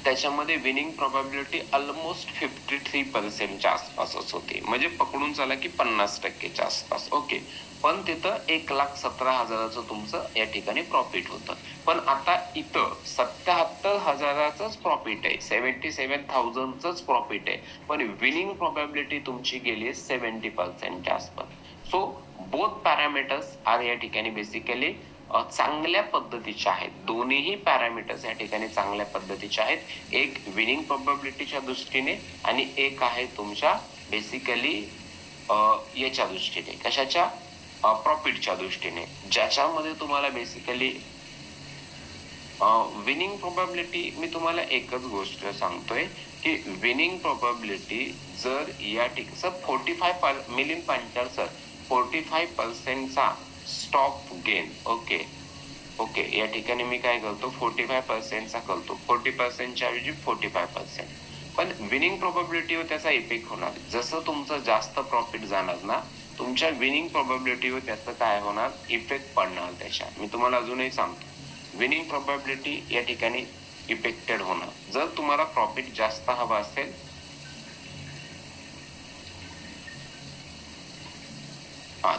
S1: त्याच्यामध्ये विनिंग प्रोबॅबिलिटी ऑलमोस्ट 53% आसपासच होती. म्हणजे पकडून चला की 50%च्या आसपास. ओके. पण तिथं 1,17,000चं तुमचं या ठिकाणी प्रॉफिट होतं. पण आता इथं 77,000च प्रॉफिट आहे, 77,000च प्रॉफिट आहे. पण विनिंग प्रोबॅबिलिटी तुमची गेली 70%च्या आसपास. सो बोथ पॅरामीटर्स आर या ठिकाणी बेसिकली चांगल्या पद्धतीचे आहेत. दोन्हीही पॅरामीटर्स या ठिकाणी चांगल्या पद्धतीचे आहेत. एक विनिंग प्रोबॅबिलिटीच्या दृष्टीने आणि एक आहे तुमच्या बेसिकली याच्या दृष्टीने, कशाच्या, प्रॉफिटच्या दृष्टीने, ज्याच्यामध्ये तुम्हाला बेसिकली विनिंग प्रोबॅबिलिटी मी तुम्हाला एकच गोष्ट सांगतोय की विनिंग प्रोबॅबिलिटी जर या ठिकाणी सर 45 मिलियन पांचाळ सर 45%चा स्टॉप गेन. ओके या ठिकाणी मी काय करतो 45%चा करतो, 40%च्या ऐवजी 45%. पण विनिंग प्रोबॅबिलिटीवर त्याचा इफेक्ट होणार. जसं तुमचं जास्त प्रॉफिट जाणार ना तुमच्या विनिंग प्रोबॅबिलिटीवर त्याचं काय होणार, इफेक्ट पडणार त्याच्या. मी तुम्हाला अजूनही सांगतो विनिंग प्रोबॅबिलिटी या ठिकाणी इफेक्टेड होणार. जर तुम्हाला प्रॉफिट जास्त हवा असेल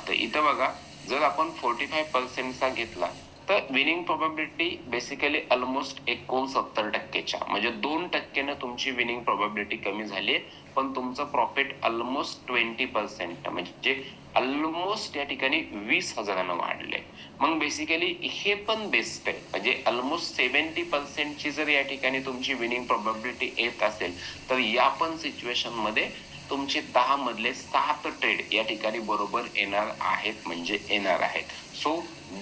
S1: तर इथं बघा जर आपण 45%चा घेतला तर विनिंग प्रोबॅबिलिटी बेसिकली ऑलमोस्ट 69%च्या म्हणजे 2% तुमची विनिंग प्रोबॅबिलिटी कमी झाली. पण तुमचं प्रॉफिट ऑलमोस्ट 20% म्हणजे ऑलमोस्ट या ठिकाणी 20,000 वाढले. मग बेसिकली हे पण बेस्ट आहे. म्हणजे ऑलमोस्ट 70% जर या ठिकाणी तुमची विनिंग प्रोबॅबिलिटी येत असेल तर या पण सिच्युएशन मध्ये तुमचे 10 मधले 7 ट्रेड या ठिकाणी बरोबर येणार आहेत म्हणजे येणार आहेत. सो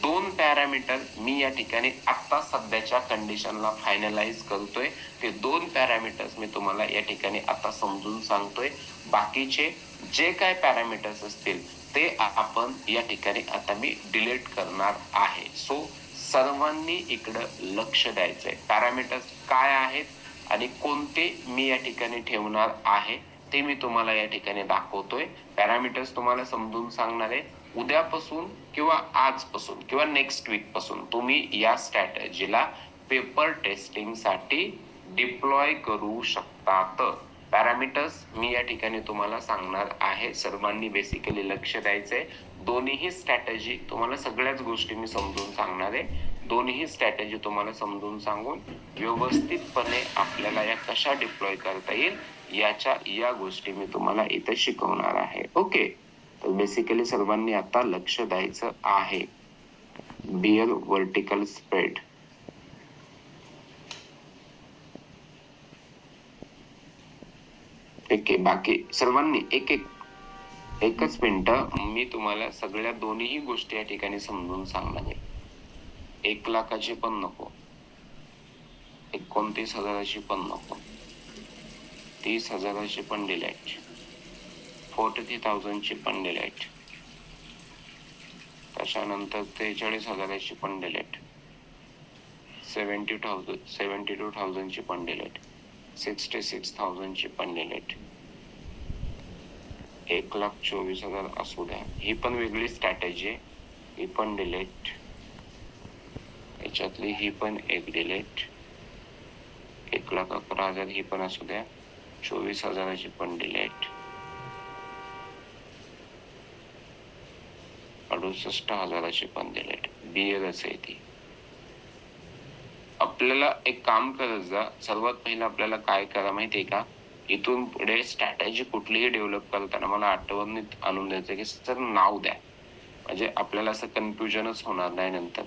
S1: 2 पॅरामीटर मी या ठिकाणी आता सध्याच्या कंडिशनला फायनलाइज करतोय. ते 2 पॅरामीटर्स मी तुम्हाला या ठिकाणी आता समजून सांगतोय. बाकीचे जे काय पॅरामीटर्स असतील ते आपण या ठिकाणी आता मी डिलीट करणार आहे. सो सर्वांनी इकडं लक्ष द्यायचंय. पॅरामीटर्स काय आहेत आणि कोणते मी या ठिकाणी ठेवणार आहे ते मी तुम्हाला या ठिकाणी दाखवतोय. पॅरामीटर्स तुम्हाला समजून सांगणार आहे. उद्यापासून किंवा आजपासून किंवा नेक्स्ट वीक पासून तुम्ही या स्ट्रॅटेजीला पेपर टेस्टिंग साठी डिप्लॉय करू शकतात. पॅरामीटर्स मी या ठिकाणी तुम्हाला सांगणार आहे. सर्वांनी बेसिकली लक्ष द्यायचंय. दोन्हीही स्ट्रॅटेजी तुम्हाला सगळ्याच गोष्टी मी समजून सांगणार आहे. दोन्ही स्ट्रॅटेजी तुम्हाला समजून सांगून व्यवस्थितपणे आपल्याला या कशा डिप्लॉय करता येईल या गोष्टी मी तुम्हाला इथे शिकवणार आहे. ओके. तर बेसिकली सर्वांनी आता लक्ष द्यायचं आहे. Bear vertical spread. ठीक आहे. बाकी सर्वांनी एकच मिनिट मी तुम्हाला सगळ्या दोन्ही गोष्टी या ठिकाणी समजून सांगणार आहे. 1,00,000ची पण नको, 29,000ची पण नको, 30,000ची पण डिलीट, 40,000ची पण डिलीट, त्याच्यानंतर 43,000ची पण डिलीट, 72,000ची पण डिलीट, 66,000ची पण डिलीट, 1,24,000 असू द्या. ही पण वेगळी स्ट्रॅटेजी आहे. ही पण डिलीट, याच्यातली ही पण एक डिलीट, 1,11,000 ही पण असू द्या, 24,000ची पण डिलीट, 68,000ची पण डिलीट. बिअरच आहे ती. आपल्याला एक काम करत जा. सर्वात पहिलं आपल्याला काय करा माहितीये का, इथून पुढे स्ट्रॅटेजी कुठलीही डेव्हलप करताना मला आठवणीत आणून द्यायचं की सर नाव द्या. म्हणजे आपल्याला असं कन्फ्युजनच होणार नाही नंतर.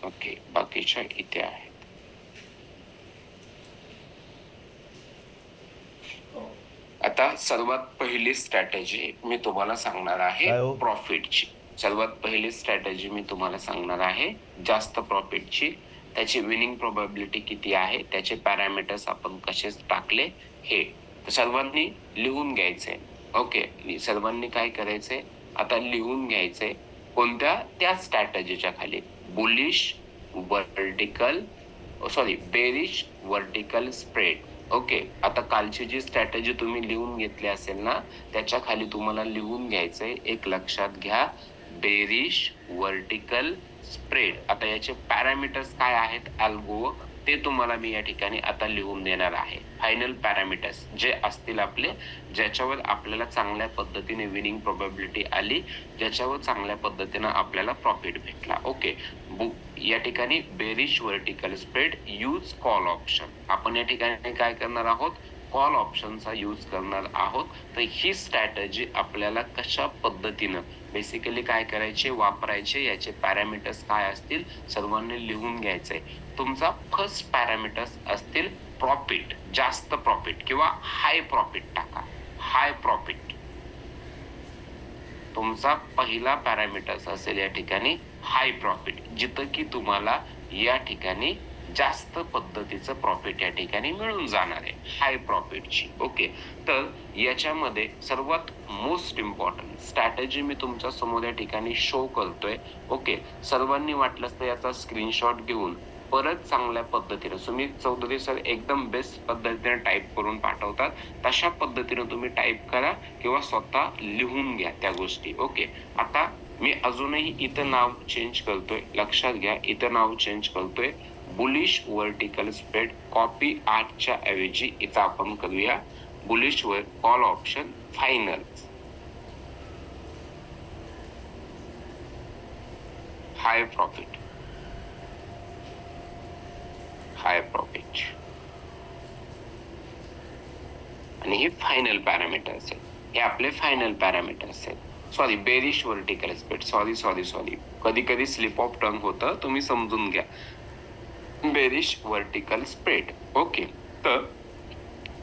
S1: ओके, बाकीच्या इथे आहेत. आता सर्वात पहिली स्ट्रॅटेजी मी तुम्हाला सांगणार आहे
S2: काय हो?
S1: प्रॉफिटची. सर्वात पहिली स्ट्रॅटेजी मी तुम्हाला सांगणार आहे जास्त प्रॉफिटची. त्याची विनिंग प्रोबॅबिलिटी किती आहे, त्याचे पॅरामीटर्स आपण कसे टाकले हे सर्वांनी लिहून घ्यायचे. ओके, सर्वांनी काय करायचंय आता लिहून घ्यायचंय कोणत्या त्या स्ट्रॅटेजीच्या खाली bullish vertical bearish vertical spread. Okay, आता कालची जी स्ट्रॅटेजी तुम्ही लिहून घेतली असेल ना त्याच्या खाली तुम्हाला लिहून घ्यायचंय एक लक्षात घ्या बेरिश वर्टिकल स्प्रेड. आता याचे पॅरामीटर्स काय आहेत अल्गो ते तुम्हाला मी या ठिकाणी आता लिहून देणार आहे. फायनल पॅरामीटर्स जे असतील आपले ज्याच्यावर आपल्याला चांगल्या पद्धतीने विनिंग प्रोबॅबिलिटी आली, ज्याच्यावर चांगल्या पद्धतीने आपल्याला प्रॉफिट भेटला. ओके, या ठिकाणी bearish vertical spread use call option. आपण या ठिकाणी काय करणार आहोत कॉल ऑप्शनचा यूज करणार आहोत. तर ही स्ट्रॅटेजी आपल्याला कशा पद्धतीनं बेसिकली काय करायचे वापरायचे याचे पॅरामीटर्स काय असतील सर्वांनी लिहून घ्यायचंय. तुमचा फर्स्ट पॅरामीटर्स असतील प्रॉफिट, जास्त प्रॉफिट किंवा हाय प्रॉफिट टाका. हाय प्रॉफिट तुमचा पहिला पॅरामीटर्स असेल या ठिकाणी हाय प्रॉफिट, जिथं की तुम्हाला या ठिकाणी जास्त पद्धतीचं प्रॉफिट या ठिकाणी मिळून जाणार आहे हाय प्रॉफिटची. ओके, तर याच्यामध्ये सर्वात मोस्ट इम्पॉर्टंट स्ट्रॅटेजी मी तुमच्या समोर या ठिकाणी शो करतोय. ओके, सर्वांनी वाटलंच तर याचा स्क्रीनशॉट घेऊन परत चांगल्या पद्धतीने सुमित चौधरी सर एकदम बेस्ट पद्धतीने टाईप करून पाठवतात तशा पद्धतीने तुम्ही टाईप करा किंवा स्वतः लिहून घ्या त्या गोष्टी. ओके, आता मी अजूनही इथं नाव चेंज करतोय, लक्षात घ्या इथं नाव चेंज करतोय बुलिश वर्टिकल स्प्रेड. कॉपी 8च्या ऐवजी इथं आपण करूया बुलिश वर कॉल ऑप्शन फायनल हाय प्रॉफिट. हाय प्रॉफिट आणि हे फायनल पॅरामीटर असेल. हे आपले फायनल पॅरामीटर असेल. Sorry bearish vertical spread, sorry कधी कधी स्लिप ऑफ टंग होतं, तुम्ही समजून घ्या. Bearish vertical spread. ओके, तर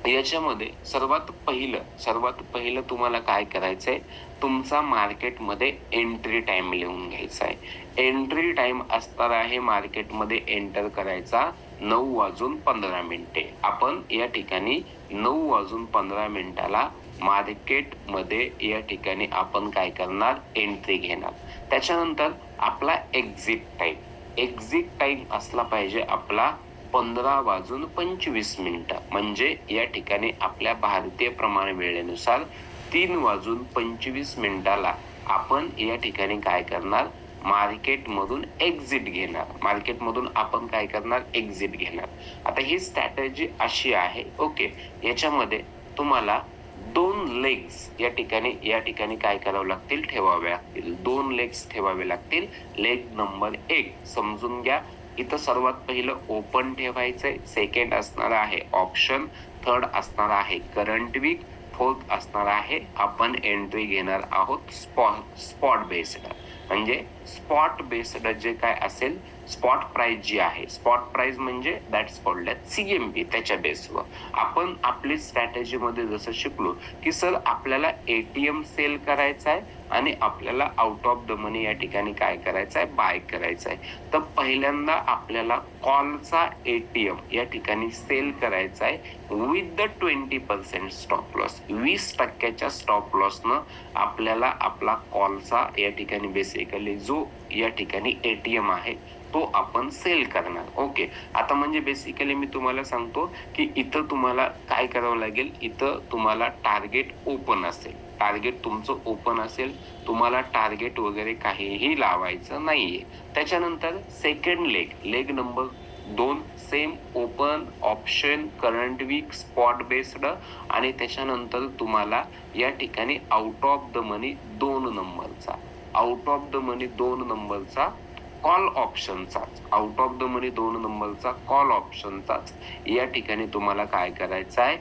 S1: याच्यामध्ये सर्वात पहिलं तुम्हाला काय करायचंय तुमचा मार्केटमध्ये एंट्री टाइम लिहून घ्यायचा आहे. एंट्री टाइम असणार आहे मार्केटमध्ये एंटर करायचा 9:15. आपण या ठिकाणी 9:15 मार्केटमध्ये या ठिकाणी आपण काय करणार एंट्री घेणार. त्याच्यानंतर आपला एक्झिट टाइम असला पाहिजे आपला 15:25. म्हणजे या ठिकाणी आपल्या भारतीय प्रमाण वेळेनुसार 3:25 आपण या ठिकाणी काय करणार मार्केटमधून एक्झिट घेणार. मार्केटमधून आपण काय करणार एक्झिट घेणार. आता ही स्ट्रॅटेजी अशी आहे. ओके, याच्यामध्ये तुम्हाला 2 लेग्स या ठिकाणी काय करावं लागतील ठेवावे लागतील. 2 लेग्स ठेवावे लागतील. लेग नंबर 1 समजून घ्या. इथं सर्वात पहिलं ओपन ठेवायचंय, सेकंड असणार आहे ऑप्शन, थर्ड असणार आहे करंट वीक, फोर्थ असणार आहे आपण एंट्री घेणार आहोत स्पॉट बेस्ड. म्हणजे स्पॉट बेस्ड जे काय असेल स्पॉट प्राइस जी आहे, स्पॉट प्राइस म्हणजे दॅट्स कॉल्ड ॲज CMP. त्याच्या बेसवर आपण आपली स्ट्रॅटेजी मध्ये जसं शिकलो की सर आपल्याला ATM सेल करायचा आहे आणि आपल्याला आउट ऑफ द मनी या ठिकाणी काय करायचं आहे, बाय करायचं आहे. तर पहिल्यांदा आपल्याला कॉलचा ATM या ठिकाणी सेल करायचा आहे with the 20% stop loss. 20% stop loss न आपल्याला आपला कॉलचा या ठिकाणी बेसिकली जो या ठिकाणी ATM आहे तो आपण सेल करणार. ओके, आता म्हणजे बेसिकली मी तुम्हाला सांगतो की इथं तुम्हाला काय करावं लागेल, इथं तुम्हाला टार्गेट ओपन असेल, टार्गेट तुमचं ओपन असेल, तुम्हाला टार्गेट वगैरे काहीही लावायचं नाहीये. त्याच्यानंतर second leg number 2 same open option current week spot based आणि त्याच्यानंतर तुम्हाला या ठिकाणी आउट ऑफ द मनी 2 नंबरचा, आउट ऑफ द मनी 2 नंबरचा कॉल ऑप्शनचाच, आउट ऑफ द मनी 2 नंबरचा कॉल ऑप्शनचाच या ठिकाणी तुम्हाला काय करायचं आहे,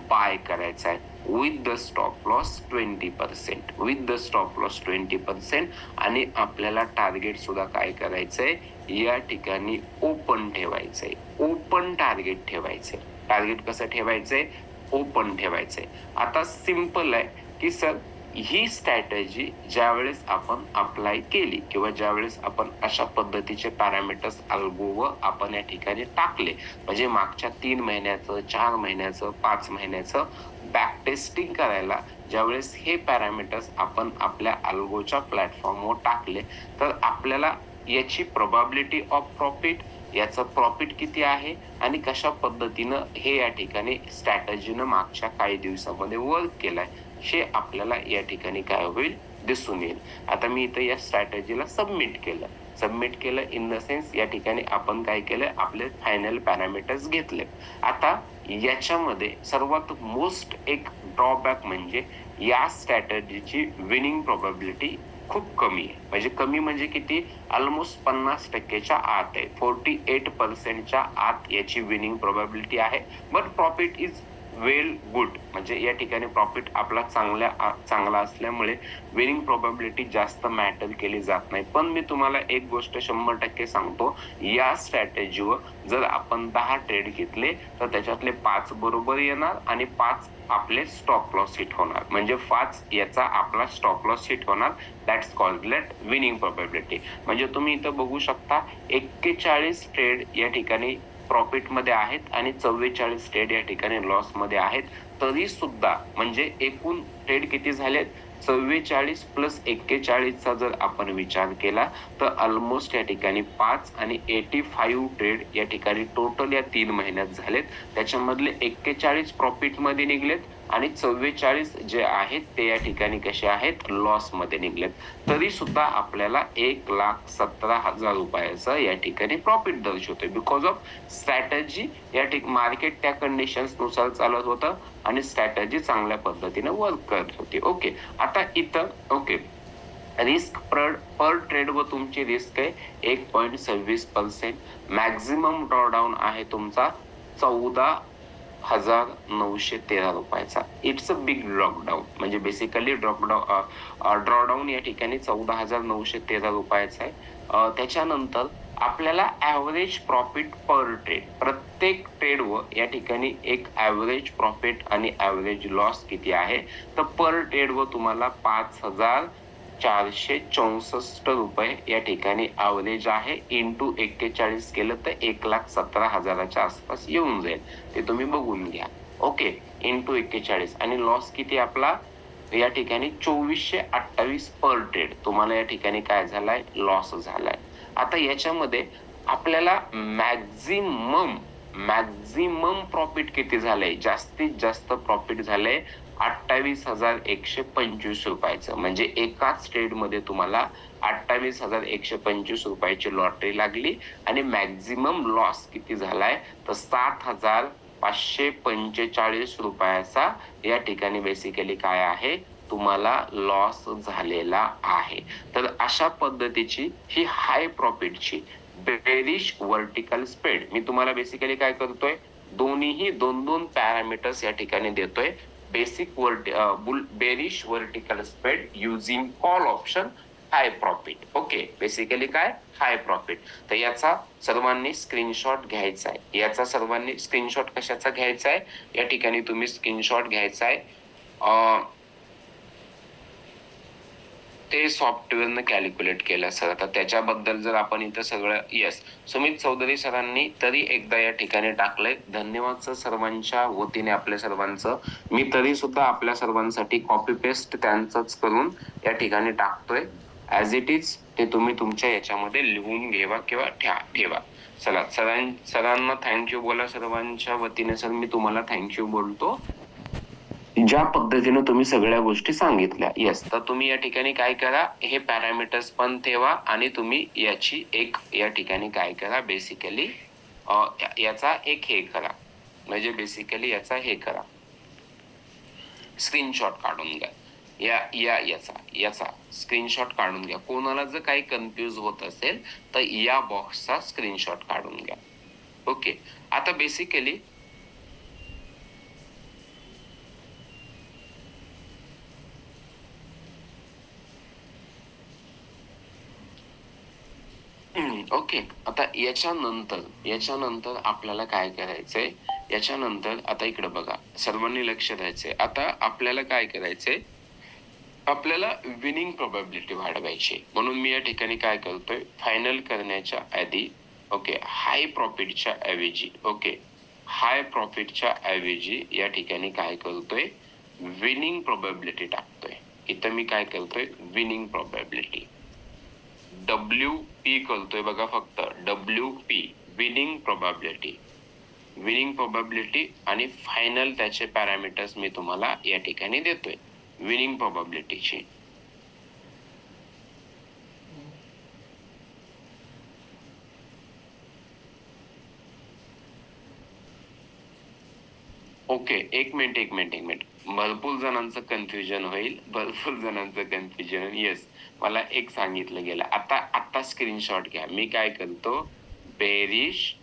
S1: बाय करायचा आहे with the stop loss 20%, with the stop loss 20%. आणि आपल्याला टार्गेट सुद्धा काय करायचंय, या ठिकाणी ओपन ठेवायचंय, ओपन टार्गेट ठेवायचंय. टार्गेट कसं ठेवायचंय, ओपन ठेवायचंय. आता सिंपल आहे की सर ही स्ट्रॅटेजी ज्यावेळेस आपण अप्लाय केली किंवा ज्यावेळेस आपण अशा पद्धतीचे पॅरामीटर्स अल्गोवर आपण या ठिकाणी टाकले, म्हणजे मागच्या 3 महिन्याचं, 4 महिन्याचं, 5 महिन्याचं बॅक टेस्टिंग करायला ज्यावेळेस हे पॅरामीटर्स आपण आपल्या अल्गोच्या प्लॅटफॉर्मवर टाकले, तर आपल्याला याची प्रोबॅबिलिटी ऑफ प्रॉफिट, याचं प्रॉफिट किती आहे आणि कशा पद्धतीनं हे या ठिकाणी स्ट्रॅटेजीनं मागच्या काही दिवसामध्ये वर्क केलाय हे आपल्याला या ठिकाणी काय होईल, दिसून येईल. आता मी इथं या स्ट्रॅटेजीला सबमिट केलं इन द सेन्स या ठिकाणी आपण काय केलं, आपले फायनल पॅरामीटर्स घेतले. आता याच्यामध्ये सर्वात मोस्ट एक ड्रॉबॅक म्हणजे या स्ट्रॅटेजीची विनिंग प्रोबॅबिलिटी खूप कमी आहे. म्हणजे कमी म्हणजे किती, ऑलमोस्ट 50%च्या आत आहे, 48%च्या आत याची विनिंग प्रोबॅबिलिटी आहे. But profit is well good, म्हणजे या ठिकाणी प्रॉफिट आपला चांगला असल्यामुळे विनिंग प्रोबॅबिलिटी जास्त मॅटर केली जात नाही. पण मी तुम्हाला एक गोष्ट 100% सांगतो, या स्ट्रॅटेजीवर जर आपण 10 ट्रेड घेतले तर त्याच्यातले 5 बरोबर येणार आणि 5 आपले स्टॉप लॉस हिट होणार, म्हणजे 5 याचा आपला स्टॉप लॉस हिट होणार. That's called winning probability. म्हणजे तुम्ही इथं बघू शकता 41 ट्रेड या ठिकाणी प्रॉफिट मध्ये आहेत आणि 44 ट्रेड या ठिकाणी लॉस मध्ये आहेत. तरी सुद्धा म्हणजे एकूण ट्रेड किती झालेत, 44 प्लस 41 चा जर आपण विचार केला तर ऑलमोस्ट या ठिकाणी 5 आणि 85 ट्रेड या ठिकाणी टोटल या 3 महिन्यात झालेत. त्याच्यामधले 41 प्रॉफिट मध्ये निघलेत आणि 44 जे आहेत ते या ठिकाणी कसे आहेत, लॉस मध्ये निघलेत. तरी सुद्धा आपल्याला 1,17,000 रुपयाचं या ठिकाणी प्रॉफिट दर्शवतोय बिकॉज ऑफ स्ट्रॅटेजी. या ठिकाणी मार्केट त्या कंडिशन्स नुसार चालत होतं आणि स्ट्रॅटेजी चांगल्या पद्धतीने वर्क करत होती. ओके, आता इथं ओके रिस्क पर ट्रेड व तुमची रिस्क आहे 1.26%. मॅक्झिमम ड्रॉडाऊन आहे तुमचा 14,913 रुपयाचा. इट्स अ बिग ड्रॉपडाऊन, म्हणजे बेसिकली ड्रॉडाऊन या ठिकाणी 14,913 रुपयाचा आहे. त्याच्यानंतर आपल्याला ऍव्हरेज प्रॉफिट पर ट्रेड, प्रत्येक ट्रेड व या ठिकाणी एक ऍव्हरेज प्रॉफिट आणि ऍव्हरेज लॉस किती आहे, तर पर ट्रेड व तुम्हाला 5,464 रुपये या ठिकाणी ऍव्हरेज आहे. इंटू 41 केलं तर 1,17,000च्या आसपास येऊन जाईल, ते तुम्ही बघून घ्या. ओके, इंटू 41 आणि लॉस किती आपला या ठिकाणी 2,428 पर ट्रेड तुम्हाला या ठिकाणी काय झालाय, लॉस झालाय. आता याच्यामध्ये आपल्याला मॅक्झिमम प्रॉफिट किती झालंय, जास्तीत जास्त प्रॉफिट झालंय 28,125 रुपयाचं. म्हणजे एकाच ट्रेड मध्ये तुम्हाला 28,125 रुपयाची लॉटरी लागली आणि मॅक्झिमम लॉस किती झालाय तर 7,545 रुपयाचा या ठिकाणी बेसिकली काय आहे, तुम्हाला लॉस झालेला आहे. तर अशा पद्धतीची ही हाय प्रॉफिटची बेरिश वर्टिकल स्प्रेड मी तुम्हाला बेसिकली काय करतोय, दोन्हीही 2 पॅरामीटर्स या ठिकाणी देतोय. Bearish vertical spread using call option high profit. Okay, basically काय हाय प्रॉफिट. तर याचा सर्वांनी स्क्रीनशॉट घ्यायचा आहे. याचा सर्वांनी स्क्रीनशॉट कशाचा घ्यायचा आहे, या ठिकाणी तुम्ही स्क्रीनशॉट घ्यायचा आहे ते सॉफ्टवेअरनं कॅल्क्युलेट केलं सर. तर त्याच्याबद्दल जर आपण इथं सगळं येस, सुमित चौधरी सरांनी तरी एकदा या ठिकाणी टाकलंय. धन्यवाद सर सर्वांच्या वतीने आपल्या सर्वांचं. मी तरी सुद्धा आपल्या सर्वांसाठी कॉपी पेस्ट त्यांचंच करून या ठिकाणी टाकतोय. ऍज इट इज ते तुम्ही तुमच्या याच्यामध्ये लिहून घेवा किंवा ठेवा. चला सरांना थँक्यू बोला सर्वांच्या वतीने. सर मी तुम्हाला थँक्यू बोलतो ज्या पद्धतीने तुम्ही सगळ्या गोष्टी सांगितल्या. येस, तर तुम्ही या ठिकाणी काय करा, हे पॅरामीटर्स पण ठेवा आणि तुम्ही याची एक या ठिकाणी काय करा, बेसिकली याचा एक हे करा, म्हणजे बेसिकली याचा हे करा, स्क्रीनशॉट काढून घ्या. याचा स्क्रीनशॉट काढून घ्या. कोणाला जर काही कन्फ्युज होत असेल तर या बॉक्सचा स्क्रीनशॉट काढून घ्या. ओके, आता बेसिकली ओके, आता याच्यानंतर आपल्याला काय करायचंय, याच्यानंतर आता इकडे बघा, सर्वांनी लक्ष द्यायचंय. आता आपल्याला काय करायचंय, आपल्याला विनिंग प्रोबॅबिलिटी वाढवायची. म्हणून मी या ठिकाणी काय करतोय, फायनल करण्याच्या आधी ओके हाय प्रॉफिटच्या ऐवजी या ठिकाणी काय करतोय, विनिंग प्रोबॅबिलिटी टाकतोय. इथं मी काय करतोय, विनिंग प्रोबॅबिलिटी WP करतोय बघा, फक्त WP विनिंग प्रोबॅबिलिटी आणि फायनल त्याचे पॅरामीटर्स मी तुम्हाला या ठिकाणी देतोय विनिंग प्रोबॅबिलिटीची. ओके, एक मिनिट. भरपूर जणांचं कन्फ्युजन होईल. येस, मला एक सांगितलं गेलं. आता स्क्रीनशॉट घ्या. मी काय करतो, bearish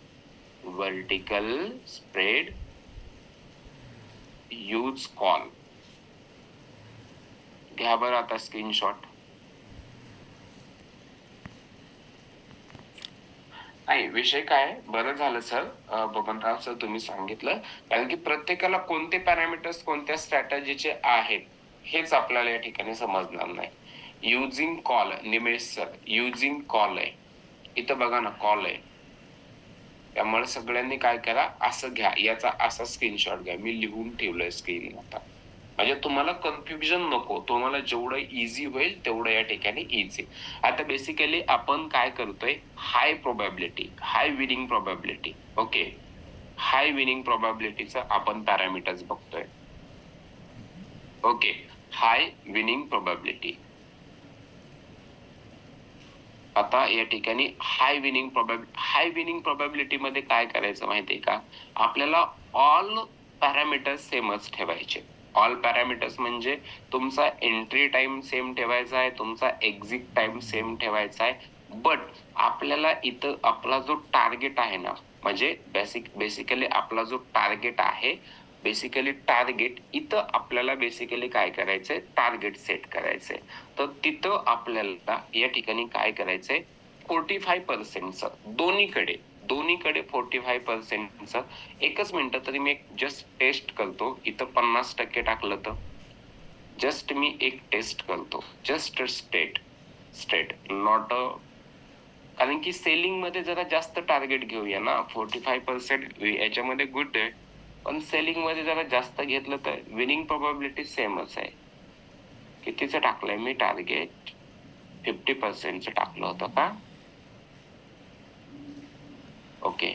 S1: vertical spread use call घ्या बरं आता स्क्रीनशॉट. नाही, विषय काय, बरं झालं सर बबनराव सर तुम्ही सांगितलं, कारण की प्रत्येकाला कोणते पॅरामीटर्स कोणत्या स्ट्रॅटेजीचे आहेत हेच आपल्याला या ठिकाणी समजणार नाही. युजिंग कॉल, निमेश सर युजिंग कॉल आहे इथं बघा ना, कॉल आहे. त्यामुळे सगळ्यांनी काय करा, असं घ्या, याचा असा स्क्रीनशॉट घ्या. मी लिहून ठेवलंय स्क्रीन आता, म्हणजे तुम्हाला कन्फ्युजन नको. तुम्हाला जेवढं इझी होईल तेवढं या ठिकाणी इझी. आता बेसिकली आपण काय करतोय, हाय विनिंग प्रोबॅबिलिटी. ओके, हाय विनिंग प्रोबॅबिलिटीचं आपण पॅरामीटर्स बघतोय. ओके, हाय विनिंग प्रोबॅबिलिटी. आता या ठिकाणी हाय विनिंग प्रोबॅबिलिटी मध्ये काय करायचं माहितीये का, आपल्याला ऑल पॅरामीटर्स सेमच ठेवायचे. ऑल पॅरामीटर्स म्हणजे तुमचा एंट्री टाइम सेम ठेवायचा आहे, तुमचा एक्झिट टाइम सेम ठेवायचा आहे. बट आपल्याला इथं आपला जो टार्गेट आहे ना, म्हणजे बेसिकली आपला जो टार्गेट आहे, इथं आपल्याला बेसिकली काय करायचंय, टार्गेट सेट करायचंय. तर तिथं आपल्याला या ठिकाणी काय करायचंय, 45%चं दोन्हीकडे 45%चं. एकच मिनिट, तरी मी जस्ट टेस्ट करतो. इथं 50% टाकलं तर जस्ट मी एक टेस्ट करतो, जस्ट स्टेट नॉट कारण की सेलिंग मध्ये जरा जास्त टार्गेट घेऊया ना. 45% याच्यामध्ये गुड आहे, पण सेलिंग मध्ये जरा जास्त घेतलं तर विनिंग प्रोबॅबिलिटी सेमच आहे. कितीचं टाकलंय मी टार्गेट, 50%चं टाकलं होतं का. ओके,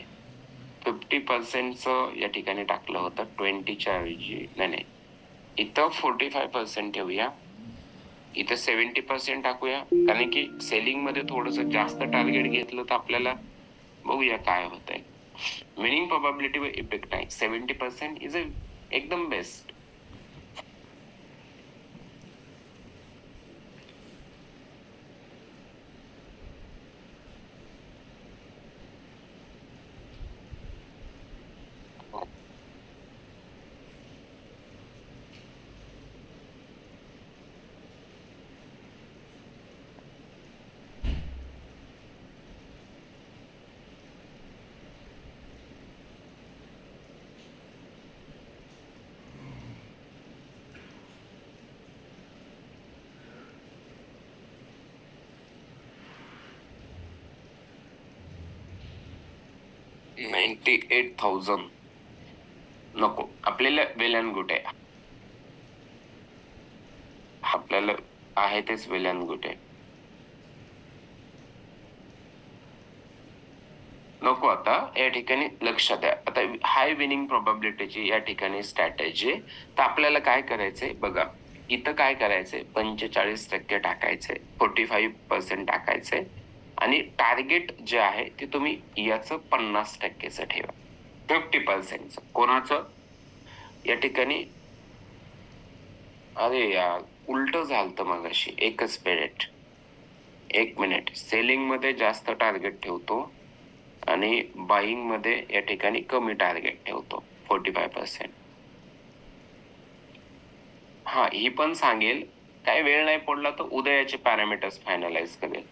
S1: 50%चं या ठिकाणी टाकलं होतं 20च्या ऐवजी. नाही, इथं 45% ठेवूया, इथं 70% टाकूया, कारण की सेलिंग मध्ये थोडस जास्त टार्गेट घेतलं तर आपल्याला बघूया काय होतंय. विनिंग प्रोबॅबिलिटी व इफेक्ट आहे. 70% इज एकदम बेस्ट. 98,000 नको, आपल्याला वेल अँड गुड आहे. आपल्याला आहे तेच वेल अँड गुड आहे. नको, आता या ठिकाणी लक्षात द्या. आता हाय विनिंग प्रोबॅबिलिटीची या ठिकाणी स्ट्रॅटेजी. तर आपल्याला काय करायचंय बघा, इथं काय करायचंय, 45% टाकायचंय, 45% टाकायचंय आणि टार्गेट जे आहे ते तुम्ही याचं 50%च ठेवा, 50%च. कोणाचं? या ठिकाणी अरे यार, उलट झालं मगाशी. एक मिनिट. सेलिंग मध्ये जास्त टार्गेट ठेवतो आणि बाईंग मध्ये या ठिकाणी कमी टार्गेट ठेवतो, 45%. हा, ही पण सांगेल. काय वेळ नाही पडला तर उद्या याचे पॅरामीटर्स फायनलाइज करेल.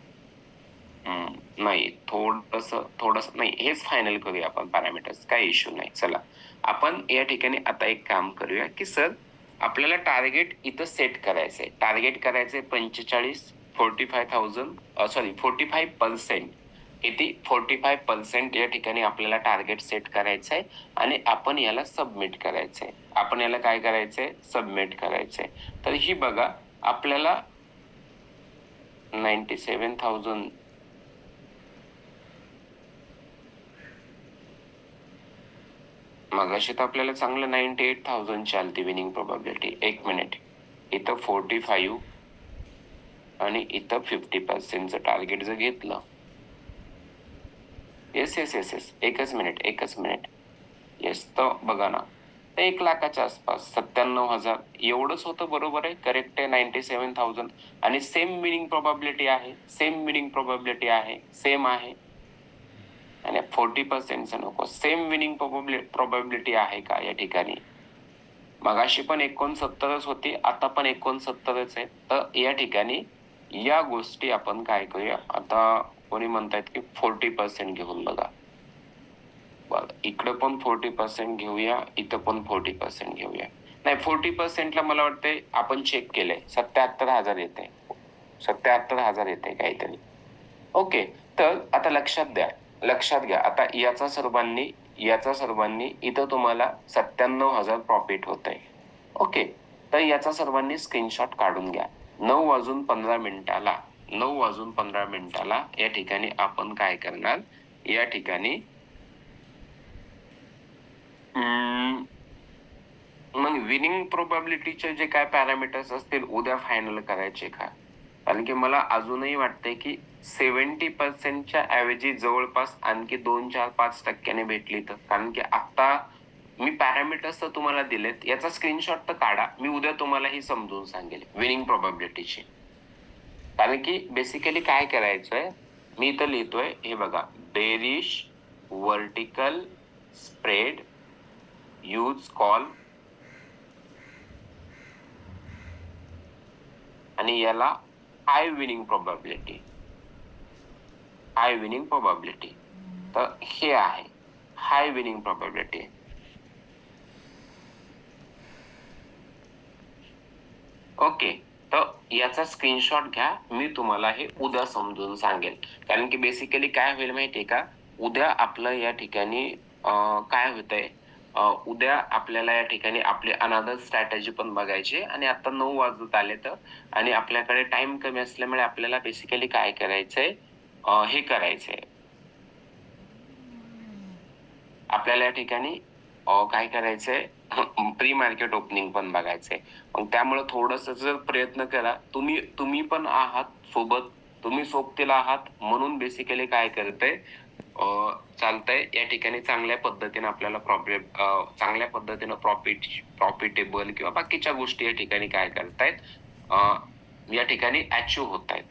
S1: नाही, थोडस नाही, हेच फायनल करूया आपण पॅरामीटर्स, काही इश्यू नाही. चला, आपण या ठिकाणी आता एक काम करूया की सर, आपल्याला टार्गेट इथं सेट करायचंय. टार्गेट करायचंय 45% किती, 45% या ठिकाणी आपल्याला टार्गेट सेट करायचंय आणि आपण याला सबमिट करायचंय. आपण याला काय करायचंय, सबमिट करायचंय. तर ही बघा, आपल्याला 97,000 मगाशी तर आपल्याला चांगलं 98,000 चालती विनिंग प्रोबॅबिलिटी. एक मिनिट, इथं 45 आणि इथं 50%चं टार्गेट जर घेतलं. येस येस येस येस, एकच मिनिट. येस, तर बघा ना, 1,00,000च्या आसपास 97,000 एवढंच होतं. बरोबर आहे, करेक्ट आहे. 97,000 आणि सेम विनिंग प्रोबॅबिलिटी आहे, सेम आहे. आणि 40% नको, सेम विनिंग प्रोबॅबिलिटी आहे का या ठिकाणी? मगाशी पण 69च होती, आता पण 69च आहे. तर या ठिकाणी या गोष्टी आपण काय करूया, आता कोणी म्हणतायत की 40% घेऊन बघा. इकडे पण 40% घेऊया, इथं पण 40% घेऊया. नाही, 40% ला मला वाटतंय आपण चेक केलंय, 77,000 येते, 77,000 येते काहीतरी. ओके, तर आता लक्षात घ्या. आता याचा सर्वांनी इथं तुम्हाला 97,000 प्रॉफिट होत आहे. ओके, तर याचा सर्वांनी स्क्रीनशॉट काढून घ्या. 9:15 या ठिकाणी आपण काय करणार, या ठिकाणी मग विनिंग प्रोबॅबिलिटीचे जे काय पॅरामीटर्स असतील उद्या फायनल करायचे का? कारण की मला अजूनही वाटतंय की 70%च्या ऐवजी जवळपास आणखी 2-4-5% भेटली तर. कारण की आता मी पॅरामीटर्स तर तुम्हाला दिलेत, याचा स्क्रीनशॉट तर काढा. मी उद्या तुम्हाला ही समजून सांगेल विनिंग प्रोबॅबिलिटीची. कारण की बेसिकली काय करायचंय, मी इथं लिहितोय, हे बघा, bearish vertical spread use call आणि याला हाय विनिंग प्रोबॅबिलिटी. तर हे आहे हाय विनिंग प्रोबॅबिलिटी. ओके, तर याचा स्क्रीनशॉट घ्या. मी तुम्हाला हे उद्या समजून सांगेल. कारण की बेसिकली काय होईल माहितीये का, उद्या आपलं या ठिकाणी काय होतंय, उद्या आपल्याला या ठिकाणी आपली अनदर स्ट्रॅटेजी पण बघायची आणि आता 9 वाजत आले तर, आणि आपल्याकडे टाइम कमी असल्यामुळे आपल्याला बेसिकली काय करायचंय, हे करायचंय, आपल्याला या ठिकाणी काय करायचंय, प्री मार्केट ओपनिंग पण बघायचंय. मग त्यामुळे थोडस जर प्रयत्न करा, तुम्ही पण आहात सोबत, तुम्ही सोबतीला आहात म्हणून बेसिकली काय करतंय, चालतंय या ठिकाणी. चांगल्या पद्धतीने आपल्याला चांगल्या पद्धतीने प्रॉफिटेबल किंवा बाकीच्या गोष्टी या ठिकाणी काय करतायत, या ठिकाणी अचीव्ह होत आहेत.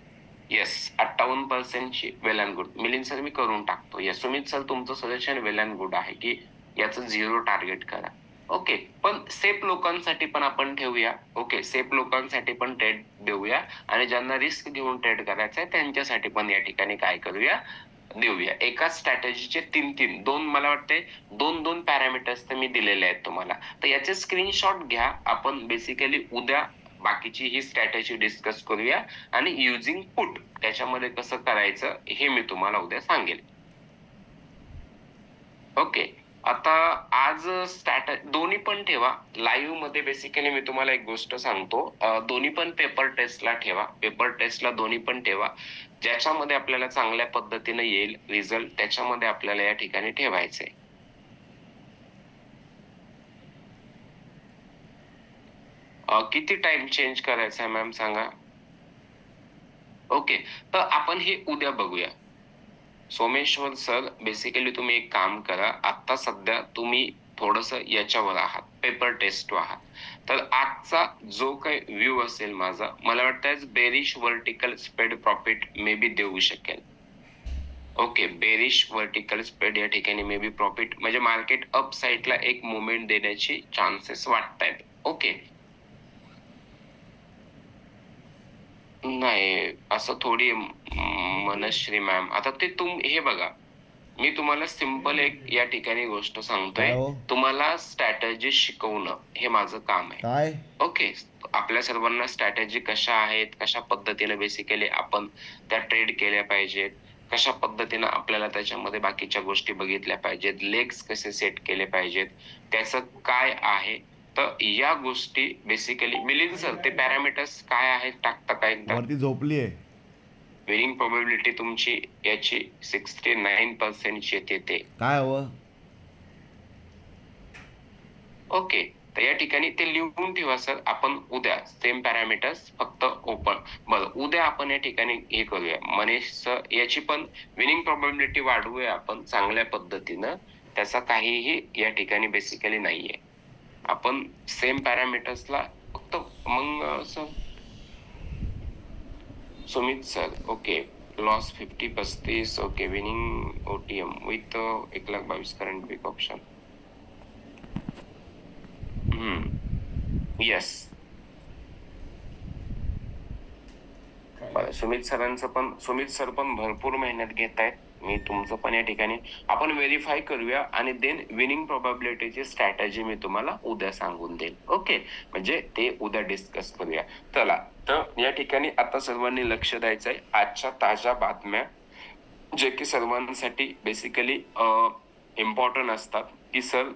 S1: येस, 58% ची वेल अँड गुड. मिलिंद सर मी करून टाकतो. येस, सुमित सर तुमचं सजेशन वेल अँड गुड आहे की याचं 0 टार्गेट करा. ओके, पण सेफ लोकांसाठी पण आपण ठेवूया. ओके, सेफ लोकांसाठी पण ट्रेड देऊया आणि ज्यांना रिस्क घेऊन ट्रेड करायचं आहे त्यांच्यासाठी पण या ठिकाणी काय करूया, देऊया. एकाच स्ट्रॅटेजीचे 3 दोन, मला वाटते 2 पॅरामीटर्स तर मी दिलेले आहेत तुम्हाला. तर याचे स्क्रीनशॉट घ्या. आपण बेसिकली उद्या बाकीची ही स्ट्रॅटेजी डिस्कस करूया आणि युजिंग पुट त्याच्यामध्ये कसं करायचं हे मी तुम्हाला उद्या सांगेल. ओके. आता आज दोन्ही पण ठेवा. लाईव्ह मध्ये बेसिकली मी तुम्हाला एक गोष्ट सांगतो. दोन्ही पण पेपर टेस्टला ठेवा. पेपर टेस्टला दोन्ही पण ठेवा. ज्याच्यामध्ये आपल्याला चांगल्या पद्धतीने येईल रिझल्ट त्याच्यामध्ये आपल्याला या ठिकाणी ठेवायचंय. किती टाइम चेंज करायचा आहे मॅम सांगा. ओके, तर आपण हे उद्या बघूया. सोमेश्वर सर, बेसिकली तुम्ही एक काम करा. आता सध्या तुम्ही थोडस याच्यावर आहात, पेपर टेस्ट आहात. तर आजचा जो काही व्ह्यू असेल माझा, मला वाटतं bearish vertical spread profit may be देऊ शकेल. ओके, बेरिश वर्टिकल स्प्रेड या ठिकाणी मे बी प्रॉफिट म्हणजे मार्केट अप साइडला एक मुवमेंट देण्याची चान्सेस वाटतायत. ओके, नाही असं थोडी मनश्री मॅम. आता ते हे बघा, मी तुम्हाला सिंपल एक या ठिकाणी गोष्ट सांगतोय.
S2: काय हो?
S1: तुम्हाला स्ट्रॅटेजी शिकवणं हे माझं काम आहे.
S2: काय
S1: ओके, आपल्या सर्वांना स्ट्रॅटेजी कशा आहेत, कशा पद्धतीने बेसिकली आपण त्या ट्रेड केल्या पाहिजेत, कशा पद्धतीनं आपल्याला त्याच्यामध्ये बाकीच्या गोष्टी बघितल्या पाहिजेत, लेग्स कसे सेट केले पाहिजेत, त्याचं काय आहे. तर या गोष्टी बेसिकली मिलिंद सर ते पॅरामीटर्स काय आहेत टाकता का एकदा.
S2: वरती झोपली आहे.
S1: विनिंग प्रोबॅबिलिटी तुमची याची 69% येते ते.
S2: काय हवं?
S1: ओके, तर या ठिकाणी ते लिहून ठेवा सर. आपण उद्या सेम पॅरामीटर्स फक्त ओपन. बरं, उद्या आपण या ठिकाणी हे करूया मनीष सर, याची पण विनिंग प्रोबॅबिलिटी वाढवूया आपण चांगल्या पद्धतीनं. त्याचा काहीही या ठिकाणी बेसिकली नाहीये. आपण सेम पॅरामीटर्सला फक्त मग sir Sumit sir. Okay, loss 50-35. Okay, winning OTM with 1,22,000 current pick option. Yes. Sumit sir पण भरपूर मेहनत घेत आहेत. मी तुमचं पण या ठिकाणी आपण व्हेरीफाय करूया आणि देन विनिंग प्रोबॅबिलिटीची स्ट्रॅटेजी मी तुम्हाला उद्या सांगून देईल. ओके, म्हणजे ते उद्या डिस्कस करूया. चला, तर या ठिकाणी आता सर्वांनी लक्ष द्यायचंय आजच्या ताज्या बातम्या, जे की सर्वांसाठी बेसिकली इम्पॉर्टंट असतात. की सर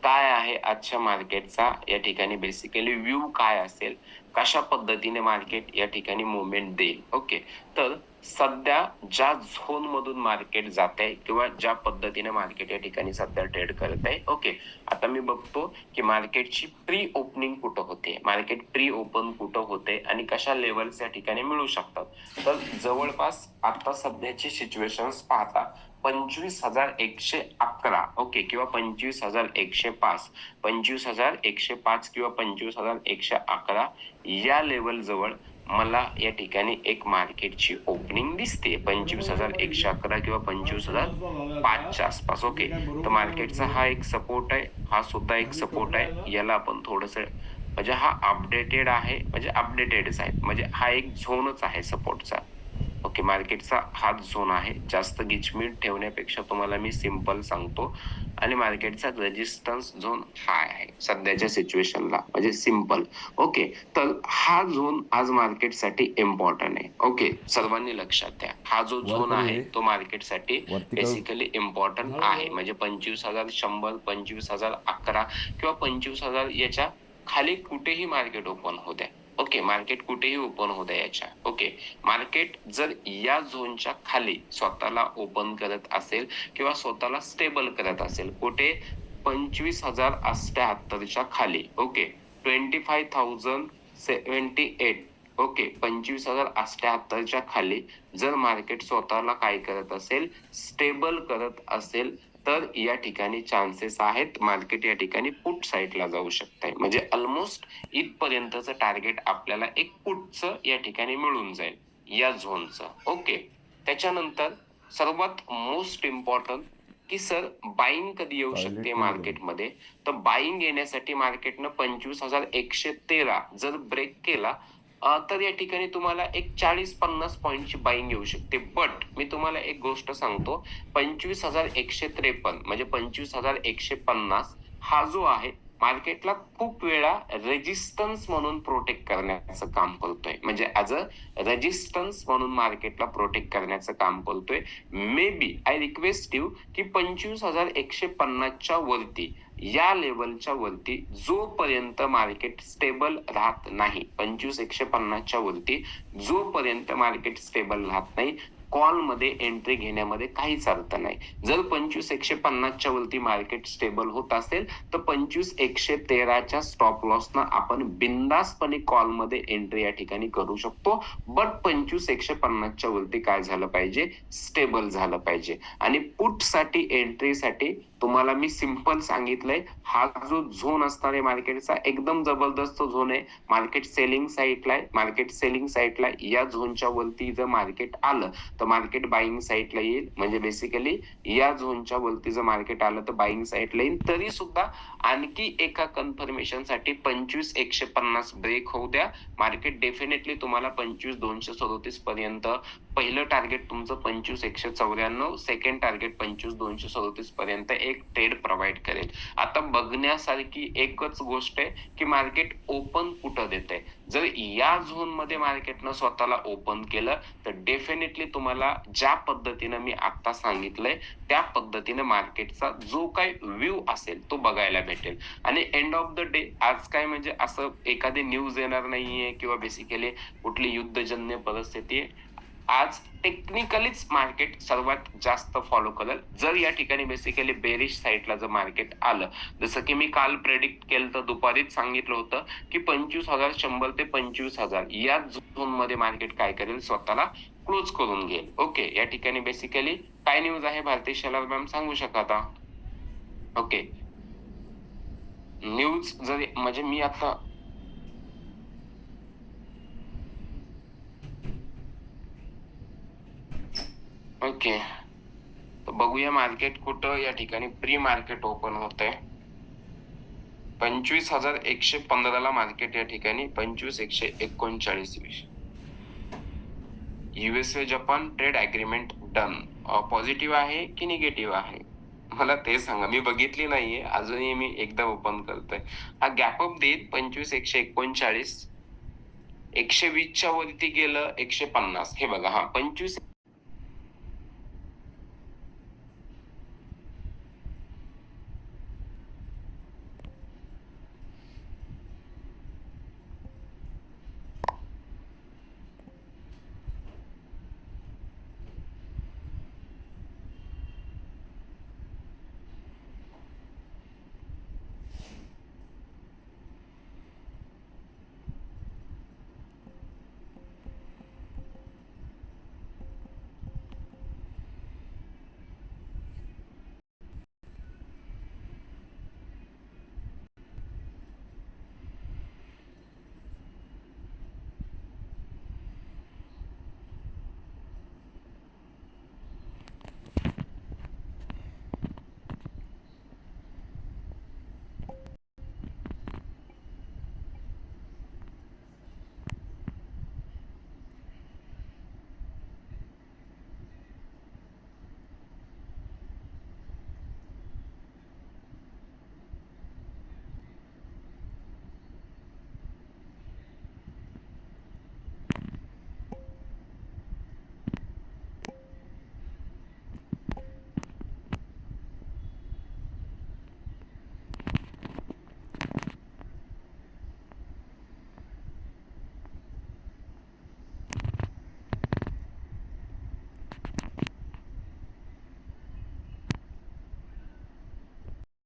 S1: काय आहे आजच्या मार्केटचा या ठिकाणी बेसिकली व्ह्यू काय असेल, कशा पद्धतीने मार्केट या ठिकाणी मुवमेंट देईल. ओके, तर सध्या ज्या झोन मधून मार्केट जात आहे किंवा ज्या पद्धतीने मार्केट या ठिकाणी सध्या ट्रेड करत आहे. ओके, आता मी बघतो की मार्केटची प्री ओपनिंग कुठं होते, मार्केट प्री ओपन कुठं होते आणि कशा लेवल्स या ठिकाणी मिळू शकतात. तर जवळपास आता सध्याची सिच्युएशन पाहता 25,111 ओके किंवा 25,105, 25,105 किंवा 25,111 या लेवल जवळ मला या ठिकाणी एक मार्केटची ओपनिंग दिसते. 25,111 किंवा 25,005च्या आसपास. ओके, तर मार्केटचा हा एक सपोर्ट आहे, हा सुद्धा एक सपोर्ट आहे. याला आपण थोडस म्हणजे हा अपडेटेड आहे, म्हणजे अपडेटेडच आहे, म्हणजे हा एक झोनच आहे सपोर्टचा. ओके, मार्केटचा हाच झोन आहे. जास्त गिचमीट ठेवण्यापेक्षा तुम्हाला मी सिंपल सांगतो. आणि मार्केटचा रेजिस्टन्स झोन हा आहे सध्याच्या सिच्युएशनला, म्हणजे सिंपल. ओके, तर हा झोन आज मार्केटसाठी इम्पॉर्टंट आहे. ओके, सर्वांनी लक्षात द्या, हा जो झोन आहे तो मार्केटसाठी बेसिकली इम्पॉर्टंट आहे. म्हणजे 25,100, 25,011 किंवा 25,000 याच्या खाली कुठेही मार्केट ओपन होऊ द्या. ओके, मार्केट कुठेही ओपन होऊ याच्या. ओके, मार्केट जर या झोनच्या खाली स्वतःला ओपन करत असेल किंवा स्वतःला स्टेबल करत असेल कुठे 25,078च्या खाली. ओके, 25,078. ओके, 25,078च्या खाली जर मार्केट स्वतःला काय करत असेल, स्टेबल करत असेल, तर या ठिकाणी चान्सेस आहेत मार्केट या ठिकाणी पुट साईडला जाऊ शकते. म्हणजे ऑलमोस्ट इथपर्यंतचं टार्गेट आपल्याला एक पुटचं या ठिकाणी मिळून जाईल या झोनचं. ओके, त्याच्यानंतर सर्वात मोस्ट इम्पॉर्टंट की सर बाईंग कधी येऊ शकते मार्केटमध्ये. तर बाईंग येण्यासाठी मार्केटनं 25,113 जर ब्रेक केला तर या ठिकाणी तुम्हाला एक 40-50 पॉईंटची बाईंग येऊ शकते. बट मी तुम्हाला एक गोष्ट सांगतो, 25,153 म्हणजे 25,150 हा जो आहे मार्केटला खूप वेळा रेजिस्टन्स म्हणून प्रोटेक्ट करण्याचं काम करतोय, म्हणजे ऍज अ रेजिस्टन्स म्हणून मार्केटला प्रोटेक्ट करण्याचं काम करतोय. May be I request you की 25,150च्या वरती, या लेवलच्या वरती जोपर्यंत मार्केट स्टेबल राहत नाही, 25,150च्या वरती जोपर्यंत मार्केट स्टेबल राहत नाही, कॉल मध्ये एंट्री घेण्यामध्ये काहीच अर्थ नाही. जर 25,150च्या वरती मार्केट स्टेबल होत असेल तर 25,113च्या स्टॉप लॉस ना आपण बिंदासपणे कॉल मध्ये एंट्री या ठिकाणी करू शकतो. बट 25,150च्या वरती काय झालं पाहिजे, स्टेबल झालं पाहिजे. आणि पुट साठी एंट्रीसाठी तुम्हाला मी सिंपल सांगितलंय, हा जो झोन असणार आहे मार्केटचा एकदम जबरदस्त झोन आहे. मार्केट सेलिंग साईडला आहे, मार्केट सेलिंग साईडला या झोनच्या वरती जर मार्केट आलं तर मार्केट बाईंग साईडला येईल. म्हणजे बेसिकली या झोनच्या वरती जर मार्केट आलं तर बाईंग साईडला येईल. तरी सुद्धा आणखी एका कन्फर्मेशन साठी 25,150 ब्रेक होऊ द्या. मार्केट डेफिनेटली तुम्हाला 25,237 पर्यंत, पहिलं टार्गेट तुमचं 25,194, सेकंड टार्गेट 25,237 पर्यंत एक ट्रेड प्रोव्हाइड करेल. आता बघण्यासारखी एकच गोष्ट आहे की मार्केट ओपन कुठं देते. जर या झोन मध्ये मार्केटनं स्वतःला ओपन केलं तर डेफिनेटली तुम्हाला ज्या पद्धतीनं मी आता सांगितलंय त्या पद्धतीने मार्केटचा जो काही व्ह्यू असेल तो बघायला भेटेल. आणि एंड ऑफ द डे आज काय म्हणजे असं एखादी न्यूज येणार नाहीये किंवा बेसिकली कुठली युद्धजन्य परिस्थिती आहे. आज टेक्निकलीच मार्केट सर्वात जास्त फॉलो करेल. जर या ठिकाणी बेसिकली बेरिश साईडला जर मार्केट आलं, जसं की मी काल प्रेडिक्ट केलं तर दुपारीच सांगितलं होतं की 25,100 ते 25,000 या झोन मध्ये मार्केट काय करेल, स्वतःला क्लोज करून घेईल. ओके, या ठिकाणी बेसिकली काय न्यूज आहे भारती शेलार मॅम सांगू शकता? ओके, न्यूज जर म्हणजे मी आता ओके तर बघूया मार्केट कुठं या ठिकाणी प्री मार्केट ओपन होत आहे. 25,115 मार्केट या ठिकाणी 25,139. USA Japan trade agreement done, positive आहे की निगेटिव्ह आहे मला ते सांगा. मी बघितली नाहीये अजूनही, मी एकदा ओपन करतोय. हा गॅप अप देईल 25,139, 120च्या वरती गेलं 150. हे बघा, हा 25